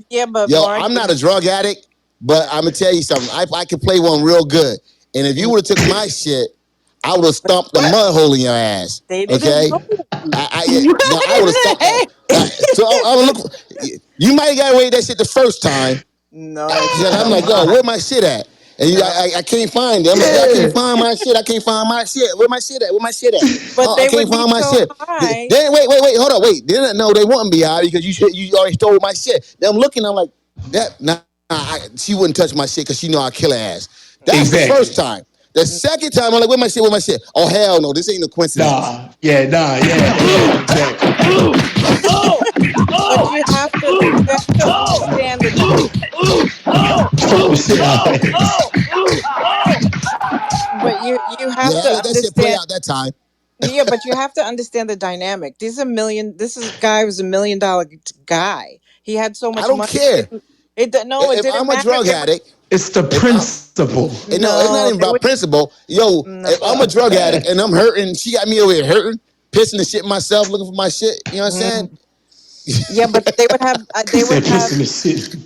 yeah, but Yo, Mark, I'm not a drug addict, but I'm gonna tell you something. I can play one real good. And if you would have took my shit, I would have stomped the mud hole in your ass. they didn't Okay? know. I would have stomped. So I would look. You might have got away with that shit the first time. No, Then I'm like, yo, where my shit at? And no. I can't find it. I'm like, I can't find my shit. I can't find my shit. Where my shit at? Where my shit at? But I they can't would be find my so shit. high. Then wait, hold on, wait. Then no, they wouldn't be high because you already stole my shit. Then I'm looking, I'm like, she wouldn't touch my shit because she know I'll kill her ass. That's the first time. The second time, I'm like, where my shit? Where my shit? Oh hell no, this ain't no coincidence. But you have to understand the but you have to Let that shit play understand. out that time. Yeah, but you have to understand the dynamic. This is guy was $1 million guy. He had so I much don't money. care. It If didn't I'm a matter. drug addict, It's the if I'm principle. and no, it's not No, even they about would principle. Yo, no. if I'm a drug addict and I'm hurting, she got me over here hurting, pissing the shit myself, looking for my shit. You know what I'm saying? Mm. Yeah, but they would have He said pissing the shit.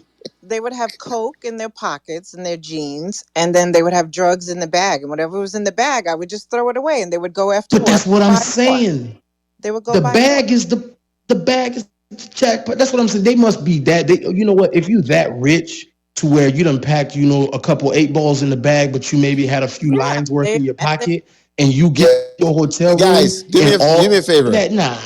they would have coke in their pockets and their jeans, and then they would have drugs in the bag, and whatever was in the bag, I would just throw it away, and they would go after But work that's what and I'm buy more. saying. They would go The buy more. bag is the bag is the jackpot. That's what I'm saying. They must be that. You know what? If you that rich to where you done packed, a couple 8 balls in the bag, but you maybe had a few Yeah, lines worth they in your and they, pocket, and you Yeah, get your hotel room guys, do and me a all favor. that. Nah.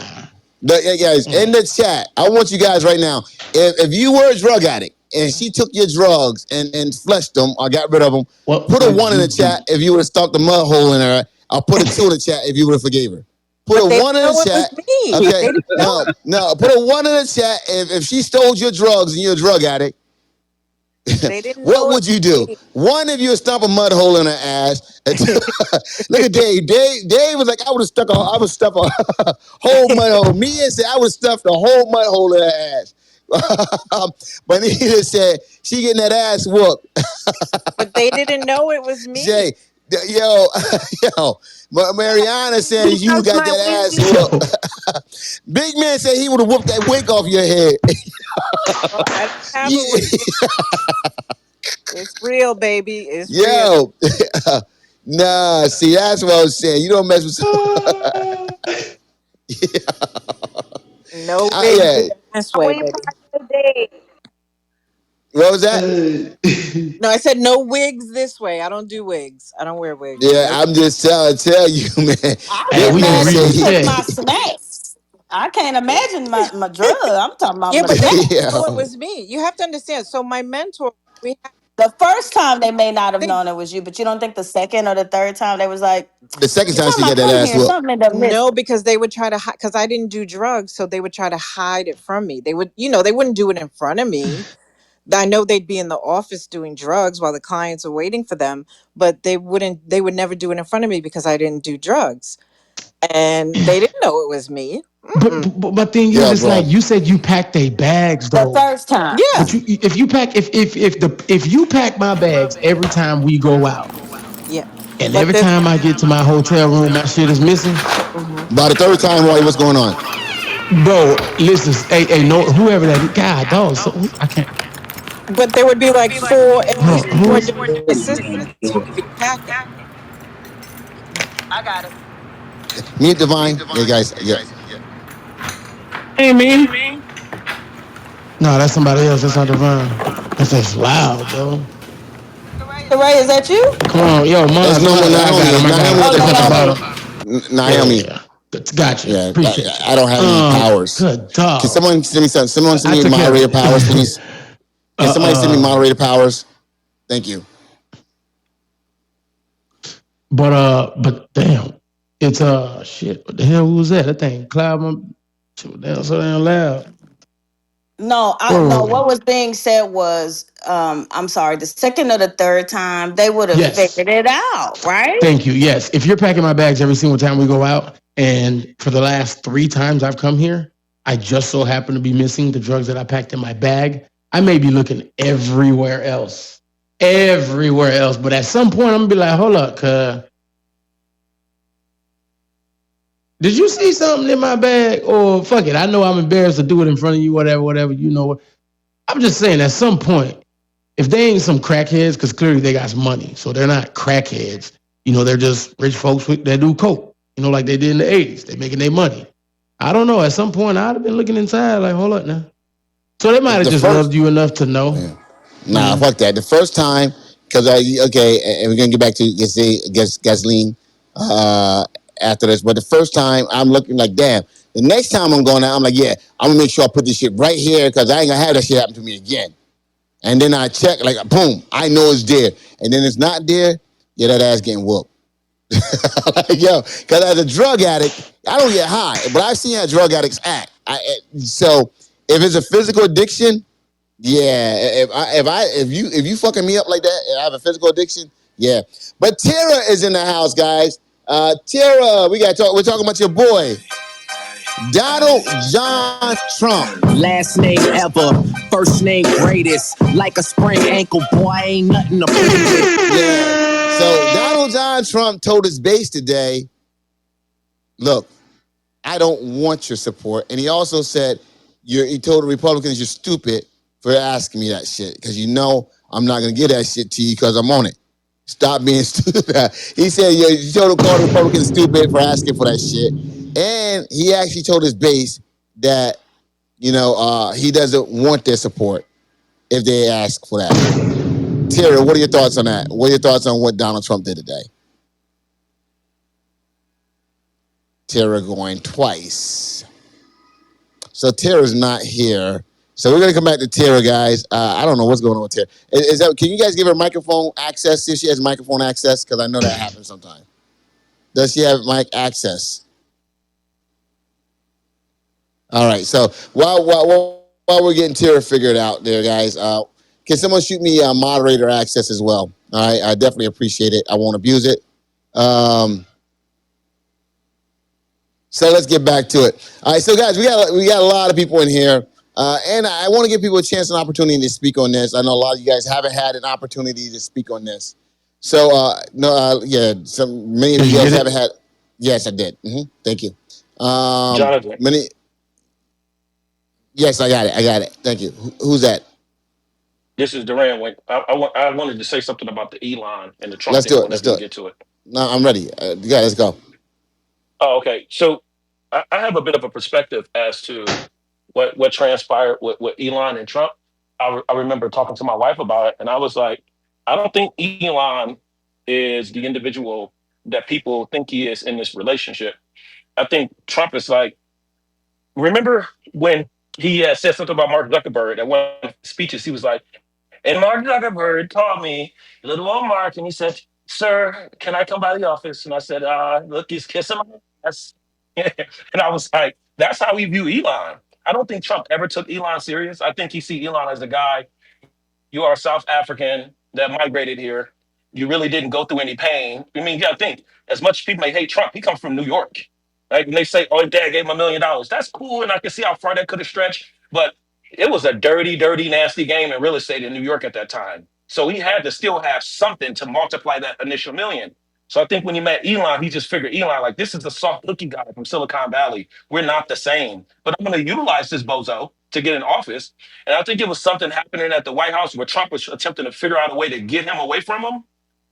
Guys, in the chat, I want you guys right now. If you were a drug addict and she took your drugs and flushed them or got rid of them, put a would 1 in you the do? chat if you would have stuck the mud hole in her. I'll put a 2 in the chat if you would have forgave her. Put but a they 1 didn't in know the it was chat. me. Okay. They didn't know. No. Put a 1 in the chat if she stole your drugs and you're a drug addict. They didn't What know it would you was do? me. 1, if you stomp a mud hole in her ass. Look at Dave. Dave was like, I would have stuck a whole mud hole. Me and said I would have stuffed a whole mud hole in her ass. But he just said she getting that ass whooped. But they didn't know it was me. Jay, yo, Mariana said you got that ass whooped. Big man said he would have whooped that wig off your head. Oh, I don't have a wig. It's real, baby. It's real. Yo, nah. See, that's what I was saying. You don't mess with. No wig this way, We baby. part of the day. What was that? No, I said no wigs this way. I don't do wigs. I don't wear wigs. Yeah, Nope. I'm just tell you, man. I Hey, was Big we man can mad read you the said took chat. my snacks. I can't imagine my drug. I'm talking about Yeah, my but they snacks. didn't know it yeah. was me. You have to understand. So my mentor, we had The first time they may not have they known it was you, but you don't think the second or the third time they was like, The second "You time talking she got about that come ass here? whooped. Something in the no, missing." because they would try to hide because I didn't do drugs, so they would try to hide it from me. They would, they wouldn't do it in front of me. I know they'd be in the office doing drugs while the clients are waiting for them, but they would never do it in front of me because I didn't do drugs. And they didn't know it was me. Mm-mm. But thing is, Yo, it's like bro. you said you packed their bags The though. first time. Yeah. But if you pack if you pack my bags every time we go out, Yeah. and But every this time I get to my hotel room, my shit is missing. mhm. By the third time, Roy, what's going on? Bro, listen, hey, no, whoever that is, God, dog, I can't. But there would be like at least four different Who? assistants who would be packing. I got it. Mute Divine. Yeah, guys. Yeah. Hey, me. No, that's somebody else. That's not Divine. That's loud, bro. Ray, is that you? Come on, yo, It's Mons, normal I got Naomi. him. It's I got Naomi him. at Oh, the It's at the bottom. Naomi. bottom. Naomi. Yeah. Gotcha. Yeah, Appreciate you. I don't have any powers. Good Can dog. someone send me something? Someone send I me took care of moderator it. powers, please. Can somebody send me moderator powers? Thank you. But damn, it's shit. What the hell was that? That thing cloud my shit down so damn loud. No. What was being said was, I'm sorry, the second or the third time they would have Yes. figured it out, right? Thank you. Yes. If you're packing my bags every single time we go out, And for the last 3 times I've come here, I just so happen to be missing the drugs that I packed in my bag. I may be looking everywhere else. But at some point, I'm gonna be like, hold up, did you see something in my bag? Or fuck it, I know I'm embarrassed to do it in front of you, whatever, you know what. I'm just saying, at some point, if they ain't some crackheads, because clearly they got some money, so they're not crackheads. You know, they're just rich folks that do coke. You know, like they did in the '80s. They making their money. I don't know. At some point, I'd have been looking inside, like, hold up now. So they might have The just first, loved you enough to know. yeah. Nah, fuck that. The first time, because and we're gonna get back to gasoline after this. But the first time, I'm looking like, damn. The next time I'm going out, I'm like, yeah, I'm gonna make sure I put this shit right here because I ain't gonna have that shit happen to me again. And then I check, like, boom, I know it's there. And then it's not there, yeah, that ass getting whooped. Like, yo, because as a drug addict, I don't get high, but I've seen how drug addicts act. So if it's a physical addiction, yeah, if you fucking me up like that, and I have a physical addiction, yeah. But Tara is in the house, guys. Tara, we got to talk. We're talking about your boy, Donald John Trump. Last name ever, first name greatest. Like a sprained ankle, boy, ain't nothing to play with. Yeah. So Donald John Trump told his base today, look, I don't want your support. And he also said, he told the Republicans, you're stupid for asking me that shit. Because you know I'm not going to give that shit to you because I'm on it. Stop being stupid. He said, you told the Republicans stupid for asking for that shit. And he actually told his base that, he doesn't want their support if they ask for that. Terry, what are your thoughts on that? What are your thoughts on what Donald Trump did today? Tara going twice. So Tara's not here. So we're gonna come back to Tara, guys. I don't know what's going on with Tara. Can you guys give her microphone access? See if she has microphone access, because I know that happens sometimes. Does she have mic access? All right. So while we're getting Tara figured out, there, guys, can someone shoot me moderator access as well? All right, I definitely appreciate it. I won't abuse it. So let's get back to it. All right, so guys, we got a lot of people in here, and I want to give people a chance and opportunity to speak on this. I know a lot of you guys haven't had an opportunity to speak on this. So many of you guys haven't had. Yes, I did. Thank you. Jonathan, Many. Yes, I got it. Thank you. Who's that? this is Duran. I wanted to say something about the Elon and the Trump Let's do thing it. Let's whenever do you it. get to it. No, I'm ready. Yeah, let's go. Oh, okay. So I have a bit of a perspective as to what transpired with Elon and Trump. I remember talking to my wife about it, and I was like, I don't think Elon is the individual that people think he is in this relationship. I think Trump is like, remember when he said something about Mark Zuckerberg at one of his speeches? He was like, and Mark Zuckerberg called me, little old Mark, and he said, "Sir, can I come by the office?" And I said, "Look, he's kissing my ass." And I was like, "That's how we view Elon." I don't think Trump ever took Elon serious. I think he see Elon as a guy. You are South African that migrated here. You really didn't go through any pain. I mean, you gotta think, as much as people may hate Trump, he comes from New York. Right? When they say, oh, his dad gave him $1 million, that's cool. And I can see how far that could have stretched. But it was a dirty, dirty, nasty game in real estate in New York at that time. So he had to still have something to multiply that initial million. So I think when he met Elon, he just figured Elon, like, this is the soft looking guy from Silicon Valley. We're not the same. But I'm going to utilize this bozo to get in office. And I think it was something happening at the White House where Trump was attempting to figure out a way to get him away from him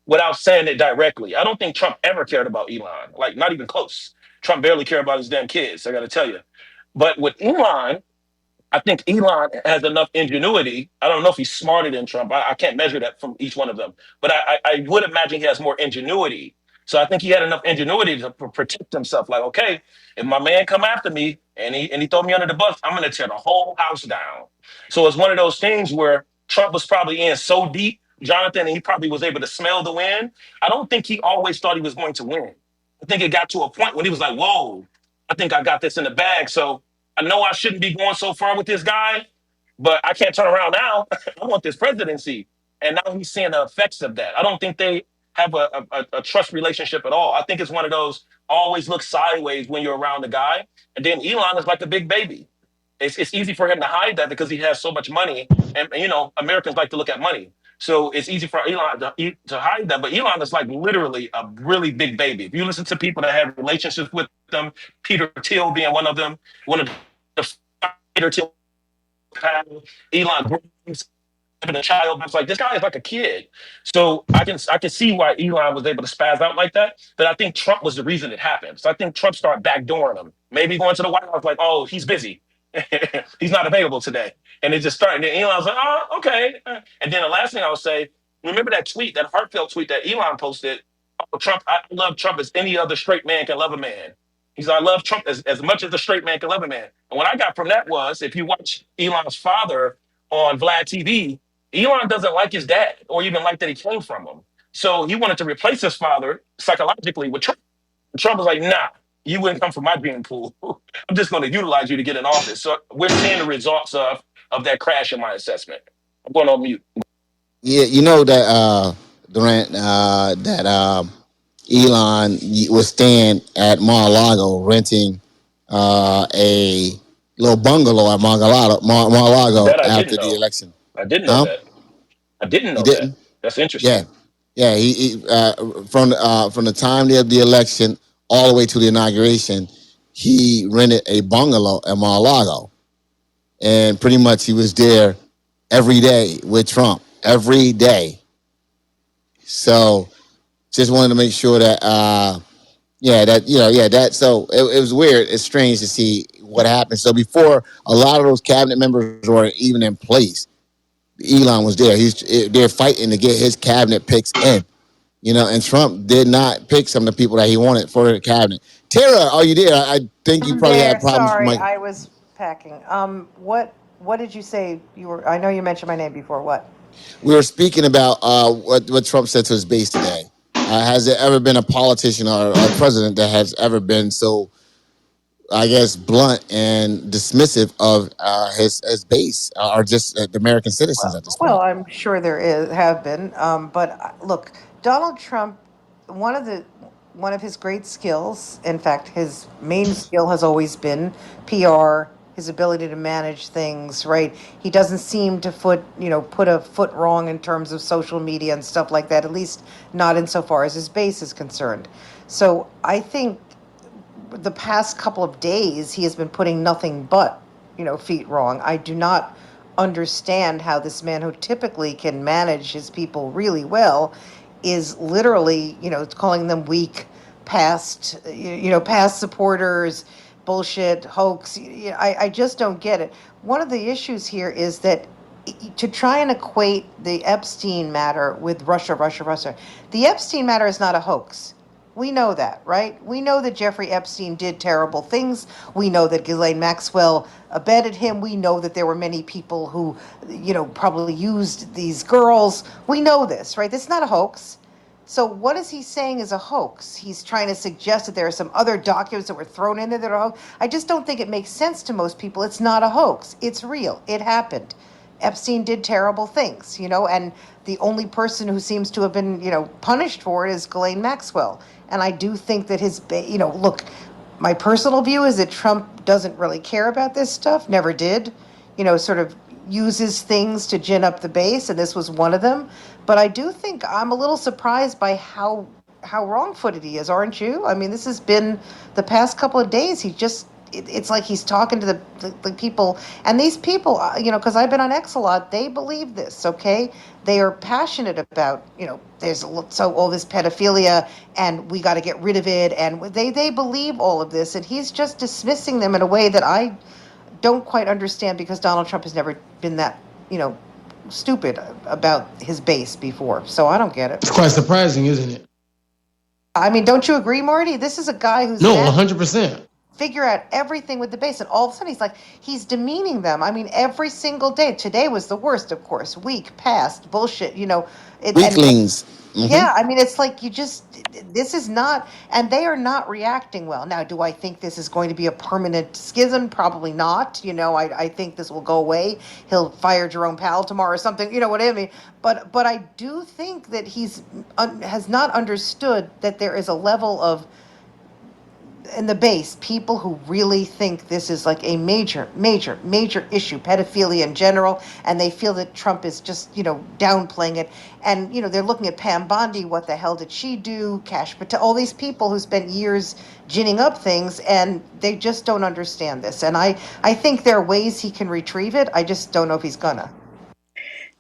without saying it directly. I don't think Trump ever cared about Elon, like not even close. Trump barely cared about his damn kids, I got to tell you. But with Elon, I think Elon has enough ingenuity. I don't know if he's smarter than Trump. I can't measure that from each one of them. But I would imagine he has more ingenuity. So I think he had enough ingenuity to protect himself. Like, okay, if my man come after me and he throw me under the bus, I'm going to tear the whole house down. So it's one of those things where Trump was probably in so deep, Jonathan, and he probably was able to smell the wind. I don't think he always thought he was going to win. I think it got to a point when he was like, whoa, I think I got this in the bag. So I know I shouldn't be going so far with this guy, but I can't turn around now. I want this presidency. And now he's seeing the effects of that. I don't think have a trust relationship at all. I think it's one of those always look sideways when you're around the guy. And then Elon is like the big baby. It's easy for him to hide that because he has so much money. And you know, Americans like to look at money. So it's easy for Elon to hide that. But Elon is like literally a really big baby. If you listen to people that have relationships with them, Peter Thiel being one of the Peter Thiel, Elon having a child. It's like this guy is like a kid. So I can see why Elon was able to spaz out like that. But I think Trump was the reason it happened. So I think Trump started backdooring him. Maybe going to the White House like, oh, he's busy. He's not available today. And it just started. And Elon's like, oh, okay. And then the last thing I would say, remember that tweet, that heartfelt tweet that Elon posted? Oh, Trump, I love Trump as any other straight man can love a man. He's like, I love Trump as much as a straight man can love a man. And what I got from that was if you watch Elon's father on Vlad TV, Elon doesn't like his dad or even like that he came from him. So he wanted to replace his father psychologically with Trump. And Trump was like, nah, you wouldn't come from my gene pool. I'm just going to utilize you to get in office. So we're seeing the results of that crash in my assessment. I'm going on mute. Yeah, you know that Durant, that Elon was staying at Mar-a-Lago renting a little bungalow at Mar-a-Lago That I didn't after the know. election. I didn't know Huh? that. I didn't You know that. didn't? That's Yeah, interesting. yeah. He from the time of the election all the way to the inauguration, he rented a bungalow at Mar-a-Lago, and pretty much he was there every day with Trump every day. So just wanted to make sure that that so it was weird. It's strange to see what happened. So before a lot of those cabinet members were even in place, Elon was there. They're fighting to get his cabinet picks in. And Trump did not pick some of the people that he wanted for the cabinet. Tara, are you there? I think you I'm probably there. had problems with Sorry, my. I was packing. What did you say you were? I know you mentioned my name before. What? We were speaking about what Trump said to his base today. Has there ever been a politician or a president that has ever been so, I guess, blunt and dismissive of his base or just the American citizens at this Well, point? I'm sure there is have been, but look, Donald Trump, one of the one of his great skills, in fact, his main skill has always been PR, his ability to manage things, right? He doesn't seem to put a foot wrong in terms of social media and stuff like that, at least not insofar as his base is concerned. So I think the past couple of days he has been putting nothing but feet wrong. I do not understand how this man, who typically can manage his people really well, is literally calling them weak, past supporters, bullshit, hoax. I just don't get it. One of the issues here is that to try and equate the Epstein matter with Russia, the Epstein matter is not a hoax. We know that, right? We know that Jeffrey Epstein did terrible things. We know that Ghislaine Maxwell abetted him. We know that there were many people who, probably used these girls. We know this, right? This is not a hoax. So what is he saying is a hoax? He's trying to suggest that there are some other documents that were thrown in there that are a hoax. I just don't think it makes sense to most people. It's not a hoax. It's real. It happened. Epstein did terrible things, and the only person who seems to have been, punished for it is Ghislaine Maxwell. And I do think that look, my personal view is that Trump doesn't really care about this stuff, never did, sort of uses things to gin up the base, and this was one of them. But I do think I'm a little surprised by how wrong-footed he is, aren't you? I mean, this has been the past couple of days. It's like he's talking to the people, and these people, because I've been on X a lot, they believe this, okay? They are passionate about, there's all this pedophilia, and we got to get rid of it, and they believe all of this, and he's just dismissing them in a way that I don't quite understand, because Donald Trump has never been that, stupid about his base before, so I don't get it. It's quite surprising, isn't it? I mean, don't you agree, Marty? This is a guy who's No, 100%. figure out everything with the base, and all of a sudden he's demeaning them. I mean, every single day. Today was the worst, of course. Week past bullshit, and Weaklings. Hmm. yeah, I mean, it's like this is not, and they are not reacting well. Now, do I think this is going to be a permanent schism? Probably not. I think this will go away. He'll fire Jerome Powell tomorrow or something. You know what I mean? But I do think that has not understood that there is a level of, in the base, people who really think this is like a major, major, major issue, pedophilia in general, and they feel that Trump is just, downplaying it. And, they're looking at Pam Bondi, what the hell did she do? Cash Patel, all these people who spent years ginning up things, and they just don't understand this. And I think there are ways he can retrieve it. I just don't know if he's gonna.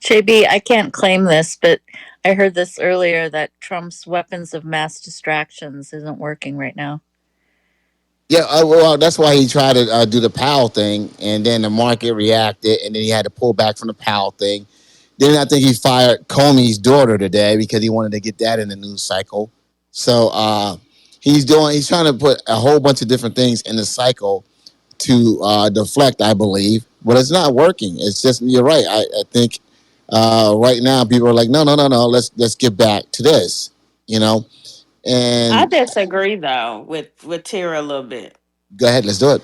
JB, I can't claim this, but I heard this earlier that Trump's weapons of mass distractions isn't working right now. Yeah, well, that's why he tried to do the Powell thing, and then the market reacted, and then he had to pull back from the Powell thing. Then I think he fired Comey's daughter today because he wanted to get that in the news cycle. So he's trying to put a whole bunch of different things in the cycle to deflect, I believe, but it's not working. It's just, you're right. I think right now people are like, no, no, no, no. Let's get back to this, you know. I And disagree though with Tira a little bit. go ahead, let's do it.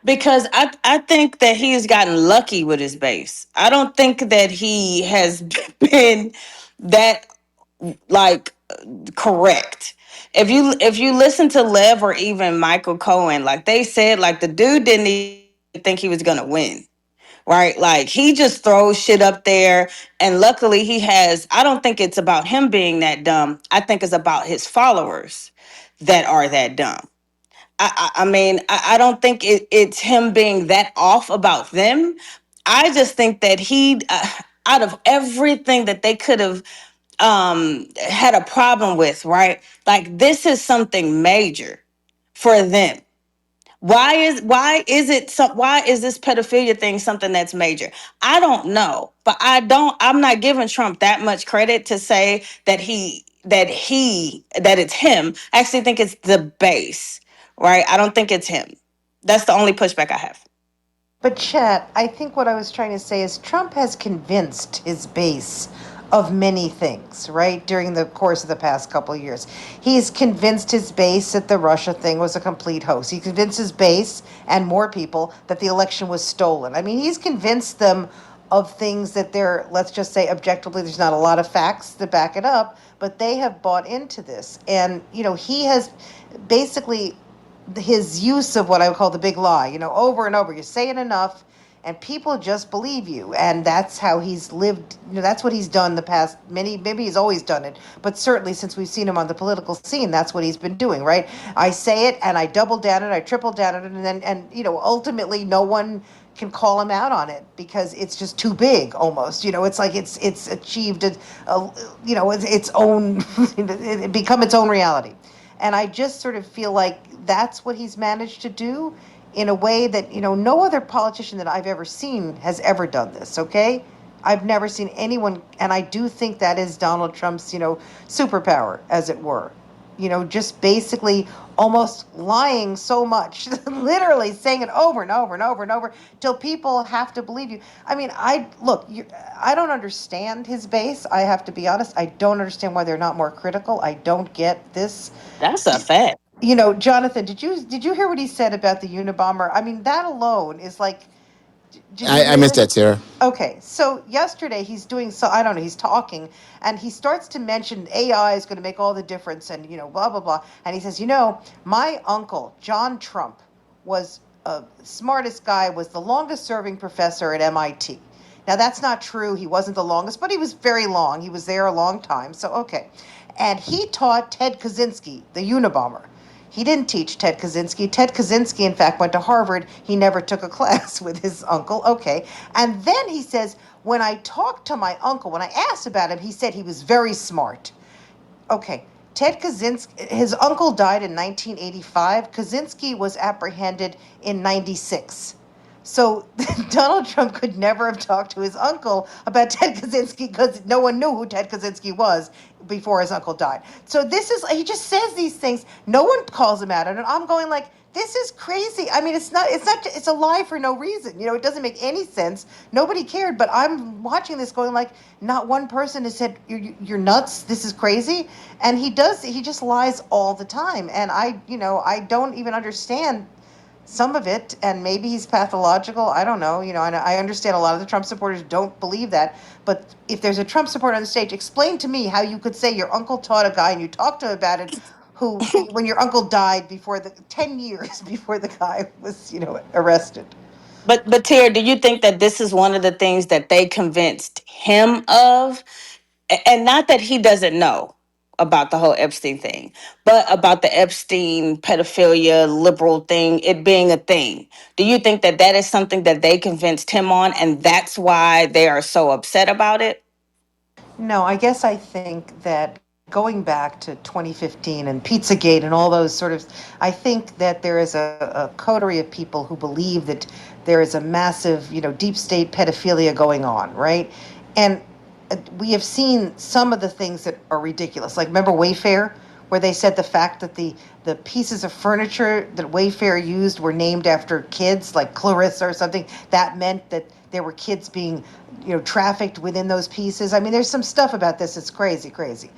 Because I think that he's gotten lucky with his base. I don't think that he has been that like correct. If you listen to Lev or even Michael Cohen, like they said, like the dude didn't even think he was gonna win. Right? Like he just throws shit up there. And luckily he has, I don't think it's about him being that dumb. I think it's about his followers that are that dumb. I mean, I don't think it's him being that off about them. I just think that out of everything that they could have had a problem with, right? Like this is something major for them. Why is this pedophilia thing something that's major? I don't know, but I'm not giving Trump that much credit to say that it's him. I actually think it's the base, right? I don't think it's him. That's the only pushback I have. But Chet, I think what I was trying to say is Trump has convinced his base of many things, right? During the course of the past couple of years. He's convinced his base that the Russia thing was a complete hoax. He convinced his base and more people that the election was stolen. I mean, he's convinced them of things that let's just say objectively, there's not a lot of facts to back it up, but they have bought into this. And, he has basically his use of what I would call the big lie, over and over. You say it enough, and people just believe you, and that's how he's lived. That's what he's done the past maybe he's always done it, but certainly since we've seen him on the political scene, that's what he's been doing, right? I say it, and I double down it, I triple down it, and then ultimately no one can call him out on it because it's just too big almost. It's like it's achieved its own it become its own reality. And I just sort of feel like that's what he's managed to do in a way that, no other politician that I've ever seen has ever done this, okay? I've never seen anyone, and I do think that is Donald Trump's, superpower, as it were. Just basically almost lying so much, literally saying it over and over and over and over till people have to believe you. I mean, I don't understand his base. I have to be honest. I don't understand why they're not more critical. I don't get this. That's a fact. Jonathan, did you hear what he said about the Unabomber? I mean, that alone is like, did you I hear missed it? that, Tara. Okay, so yesterday he's doing I don't know, he's talking and he starts to mention AI is going to make all the difference and, blah, blah, blah. And he says, my uncle, John Trump, was smartest guy, was the longest serving professor at MIT. Now, that's not true. He wasn't the longest, but he was very long. He was there a long time. So, okay. And he taught Ted Kaczynski, the Unabomber. He didn't teach Ted Kaczynski. Ted Kaczynski, in fact, went to Harvard. He never took a class with his uncle. Okay. And then he says, when I talked to my uncle, when I asked about him, he said he was very smart. Okay. Ted Kaczynski, his uncle died in 1985. Kaczynski was apprehended in 96. So Donald Trump could never have talked to his uncle about Ted Kaczynski because no one knew who Ted Kaczynski was before his uncle died. So this is, he just says these things. No one calls him out. And I'm going like, this is crazy. I mean, it's a lie for no reason. You know, it doesn't make any sense. Nobody cared, but I'm watching this going like, not one person has said, you're nuts. This is crazy. And he just lies all the time. And I don't even understand some of it, and maybe he's pathological. I don't know. You know, and I understand a lot of the Trump supporters don't believe that. But if there's a Trump supporter on the stage, explain to me how you could say your uncle taught a guy and you talked to him about it, who, when your uncle died before 10 years before the guy was, arrested. But Tier, do you think that this is one of the things that they convinced him of? And not that he doesn't know about the whole Epstein thing, but about the Epstein pedophilia liberal thing, it being a thing. Do you think that that is something that they convinced him on, and that's why they are so upset about it? No, I guess I think that going back to 2015 and Pizzagate and all those sort of, I think that there is a coterie of people who believe that there is a massive, deep state pedophilia going on, right? And we have seen some of the things that are ridiculous. Like, remember Wayfair, where they said the fact that the pieces of furniture that Wayfair used were named after kids, like Clarissa or something. That meant that there were kids being, trafficked within those pieces. I mean, there's some stuff about this that's crazy, crazy.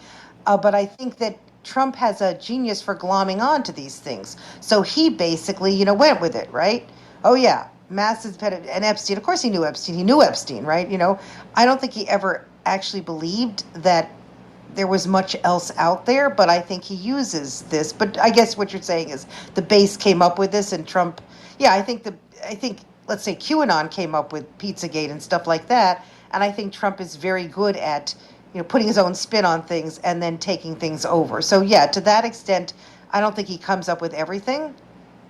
But I think that Trump has a genius for glomming on to these things. So he basically, went with it, right? Oh yeah, massive and Epstein. Of course, he knew Epstein. He knew Epstein, right? I don't think he ever actually believed that there was much else out there, but I think he uses this. But I guess what you're saying is the base came up with this, and Trump. Yeah, I think let's say QAnon came up with Pizzagate and stuff like that, and I think Trump is very good at putting his own spin on things and then taking things over. So yeah, to that extent, I don't think he comes up with everything,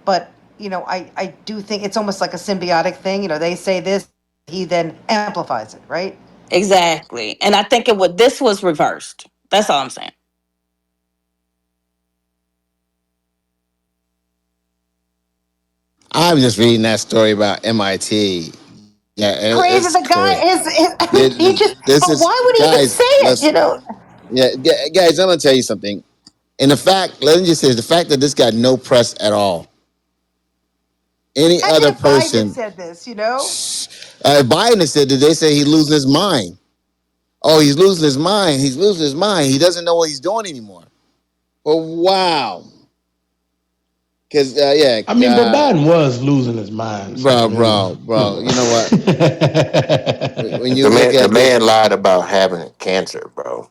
but I do think it's almost like a symbiotic thing. They say this, he then amplifies it, right? Exactly. And I think this was reversed. That's all I'm saying. I'm just reading that story about MIT. Yeah, Crazy. it's The guy crazy. he just. This But is why would he even guys. say it? Let's yeah, guys. I'm gonna tell you something. And the fact, let me just say, the fact that this got no press at all. Any Imagine other if Biden had person, said this. Biden has said that they say he's losing his mind. Oh, he's losing his mind. He's losing his mind. He doesn't know what he's doing anymore. Well, wow. Because yeah, I mean, but Biden was losing his mind. So I mean, bro. You know what? When you The look man, the at the man lied about having cancer, bro.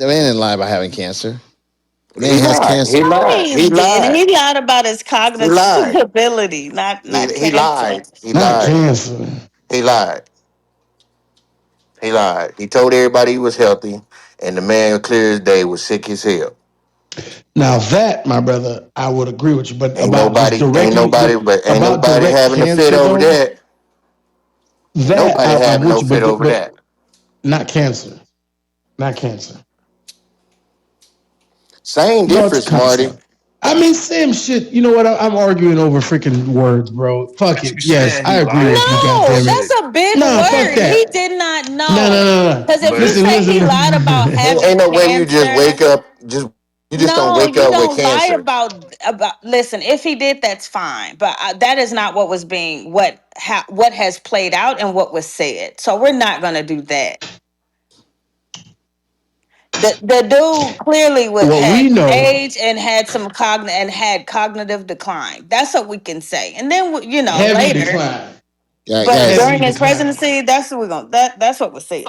man didn't lie about having cancer. The man He has lied. He cancer. No, lied. he He did. lied. He lied about his He cognitive lied. ability, not He cancer. lied. He not lied. cancer. He lied. He lied. He told everybody he was healthy, and the man, clear as day, was sick as hell. Now that, my brother, I would agree with you. But Ain't about just nobody, ain't directly nobody, but ain't about nobody direct having a fit cancer over though, that. Ain't that nobody I'm having with no you. fit over But that. not cancer, not cancer. Same No, it's difference, kind of Marty. stuff. I mean, same shit. You know what? I'm arguing over freaking words, bro. Fuck But it. you Yes, saying I he agree lied with you. though. God No, damn it. that's a big Nah, fuck word. He that. did not No, no, know. no, no. Because if you But Listen, say listen, he lied about Ain't, having ain't no way you just cancer, wake up, you just don't no, wake you up with don't lie cancer. about. Listen, if he did, that's fine. But that is not what was being what has played out and what was said. So we're not gonna do that. The dude clearly what had we know, age and had had cognitive decline. That's what we can say. And then heavy later, decline. Yeah, but guys. during Heavy his decline. presidency, that's what we're gonna that's what was said.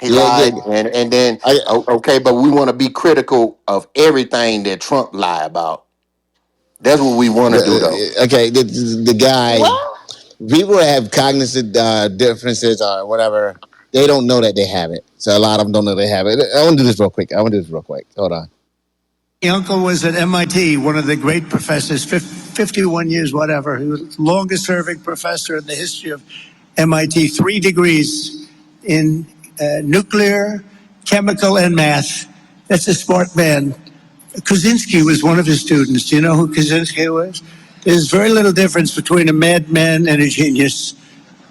He Yeah, yeah. lied, and then I okay, but we want to be critical of everything that Trump lied about. That's what we want to do, though. okay. The guy. Well, People that have cognitive differences or whatever, they don't know that they have it. So a lot of them don't know they have it. I want to do this real quick. Hold on. My uncle was at MIT, one of the great professors, 51 years, whatever. He was the longest serving professor in the history of MIT, 3 degrees in nuclear, chemical, and math. That's a smart man. Kaczynski was one of his students. Do you know who Kaczynski was? There's very little difference between a madman and a genius.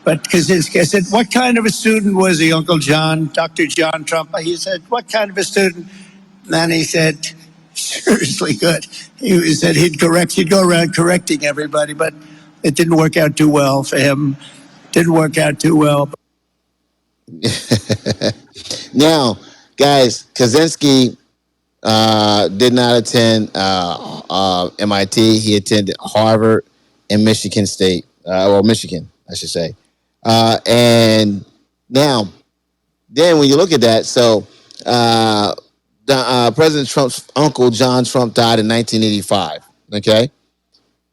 But Kaczynski, I said, what kind of a student was he, Uncle John, Dr. John Trump? He said, what kind of a student? And he said, seriously good. He said he'd go around correcting everybody, but it didn't work out too well for him. Didn't work out too well. Now, guys, Kaczynski did not attend MIT. He attended Harvard and Michigan State, Michigan, I should say. And now, then when you look at that, so President Trump's uncle, John Trump, died in 1985. Okay.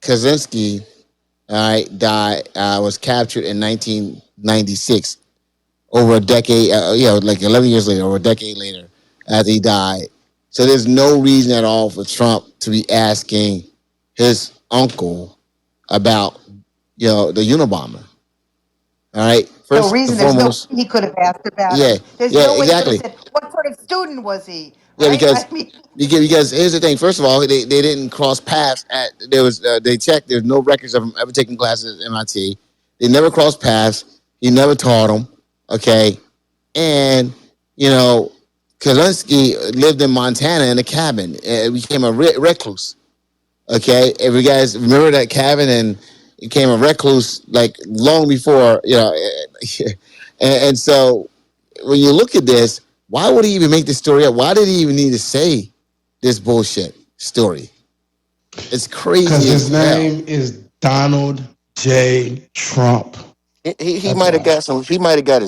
Kaczynski, all right, was captured in 1996, over a decade, like 11 years later, over a decade later, after he died. So there's no reason at all for Trump to be asking his uncle about, the Unabomber. All right. No First reason. and There's no foremost, way he could have asked about yeah, him. There's yeah, no way he could have exactly. said, what sort of student was he? Yeah, Right? because I mean, because here's the thing. First of all, they didn't cross paths at they checked. There's no records of him ever taking classes at MIT. They never crossed paths. He never taught them. Okay, and Kaczynski lived in Montana in a cabin. Became a recluse. Okay, if you guys remember that cabin, and became a recluse like long before and so when you look at this, why would he even make this story up? Why did he even need to say this bullshit story? It's crazy. Because his as hell. name is Donald J. Trump. He might have got some. He might have got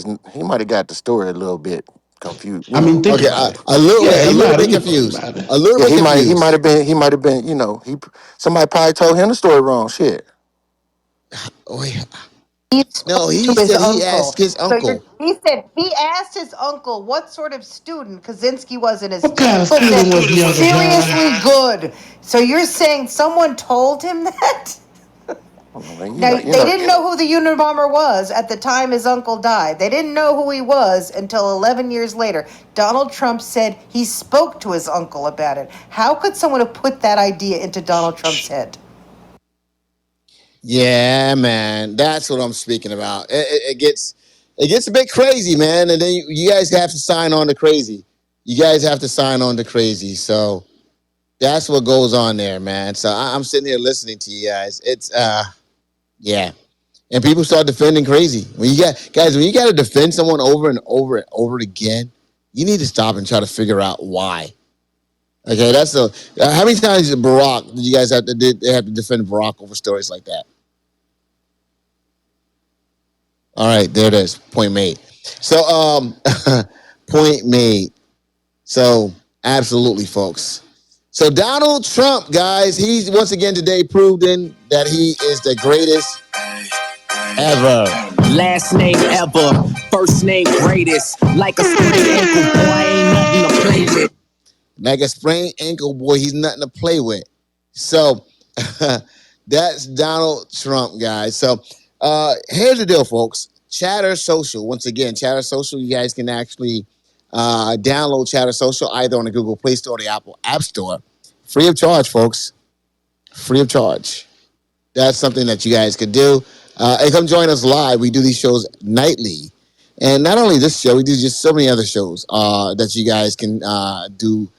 the story a little bit confused. I mean, think Okay, about it. a little Yeah, bit, he a little might bit have. confused. A little Yeah, bit confused. he might have been. Somebody probably told him the story wrong. Shit. Oh, yeah. he No, spoke to he his said he asked uncle. his So uncle. he said he asked his uncle what sort of student. Kaczynski wasn't a What student. kind of He student said was the Uncle John? seriously good. So you're saying someone told him that? Man, Now, they didn't know who the Unabomber was at the time his uncle died. They didn't know who he was until 11 years later. Donald Trump said he spoke to his uncle about it. How could someone have put that idea into Donald Trump's head? Yeah, man, that's what I'm speaking about. It gets a bit crazy, man, and then you guys have to sign on to crazy. You guys have to sign on to crazy. So that's what goes on there, man. So I'm sitting here listening to you guys. It's yeah. And people start defending crazy. When you got to defend someone over and over and over again, you need to stop and try to figure out why. Okay, that's how many times did Barack did you guys have to defend Barack over stories like that? All right, there it is. Point made. So point made. So absolutely, folks. So Donald Trump, guys, he's once again today proven that he is the greatest ever. Last name ever, first name greatest. Like a sprained ankle, boy, ain't nothing to play with. Like a sprained ankle, boy, he's nothing to play with. So that's Donald Trump, guys. So here's the deal, folks. Chatter Social. Once again, Chatter Social, you guys can actually download Chatter Social either on the Google Play Store or the Apple App Store. Free of charge, folks. Free of charge. That's something that you guys could do. And come join us live. We do these shows nightly. And not only this show, we do just so many other shows that you guys can do,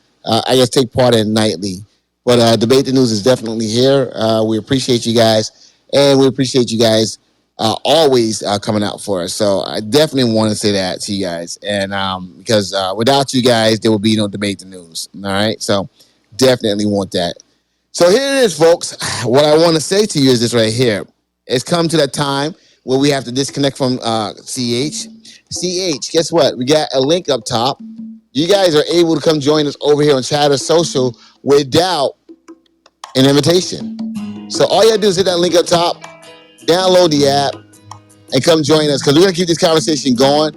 take part in nightly. But Debate the News is definitely here. We appreciate you guys. And we appreciate you guys always coming out for us. So I definitely want to say that to you guys. And because without you guys, there will be no Debate the News. All right. So definitely want that. So here it is, folks. What I want to say to you is this right here. It's come to that time where we have to disconnect from CH. CH, guess what? We got a link up top. You guys are able to come join us over here on Chatter Social without an invitation. So all you have to do is hit that link up top, download the app, and come join us because we're going to keep this conversation going.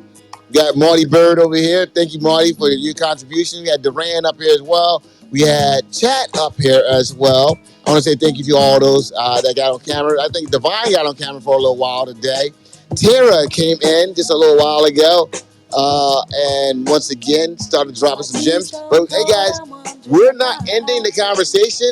We got Marty Bird over here. Thank you, Marty, for your contribution. We had Duran up here as well. We had Chat up here as well. I want to say thank you to all those that got on camera. I think Divine got on camera for a little while today. Tara came in just a little while ago. And once again, started dropping some gems. But hey, guys, we're not ending the conversation.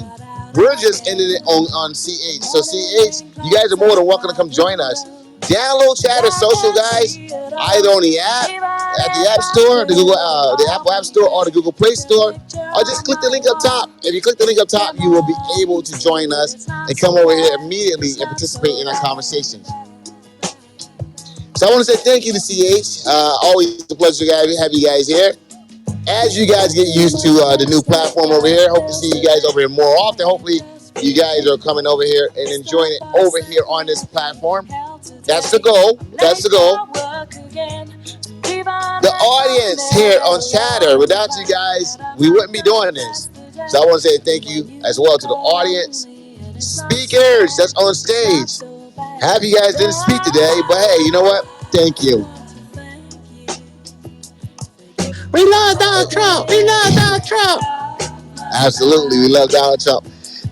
We're just ending it on CH. So CH, you guys are more than welcome to come join us. Download Chatter Social, guys, either on the app, at the App Store, the Apple App Store, or the Google Play Store, or just click the link up top. If you click the link up top, you will be able to join us and come over here immediately and participate in our conversations. So I want to say thank you to CH. Always a pleasure to have you guys here. As you guys get used to the new platform over here, hope to see you guys over here more often. Hopefully, you guys are coming over here and enjoying it over here on this platform. That's the goal. That's the goal. The audience here on Chatter, without you guys, we wouldn't be doing this. So I want to say thank you as well to the audience. Speakers that's on stage. Half you guys didn't speak today, but hey, you know what? Thank you. We love Donald Trump. We love Donald Trump. Absolutely, we love Donald Trump.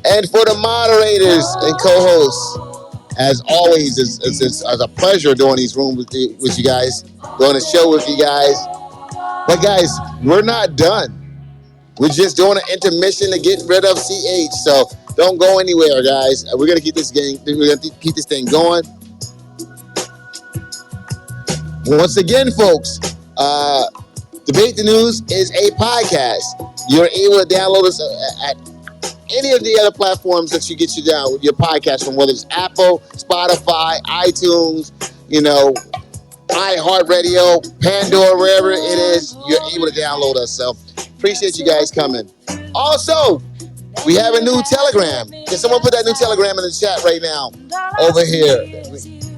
And for the moderators and co-hosts, as always, it's a pleasure doing these rooms with you guys, doing a show with you guys. But guys, we're not done. We're just doing an intermission to get rid of CH. So don't go anywhere, guys. We're gonna keep this thing going. Once again, folks, Debate the News is a podcast. You're able to download us at any of the other platforms that you get your podcast from, whether it's Apple, Spotify, iTunes, iHeartRadio, Pandora, wherever it is, you're able to download us. So appreciate you guys coming. Also, we have a new Telegram. Can someone put that new Telegram in the chat right now over here?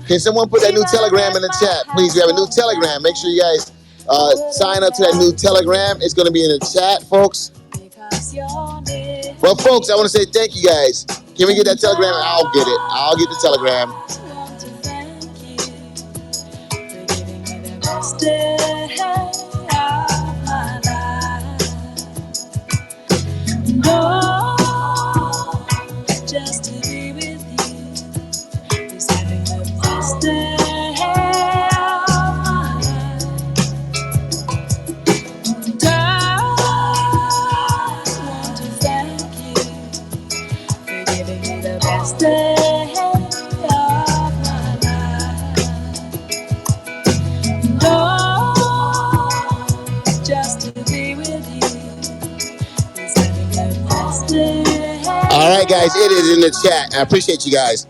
Can someone put that new Telegram in the chat? Please, we have a new Telegram. Make sure you guys sign up to that new Telegram. It's going to be in the chat, folks. Well, folks, I want to say thank you guys. Can we get that Telegram? I'll get it. I'll get the Telegram. Just to be with you is having the best day of my life. And I want to thank you for giving me the best day of my life. And just to be with you is having the best day. All right, guys, it is in the chat. I appreciate you guys.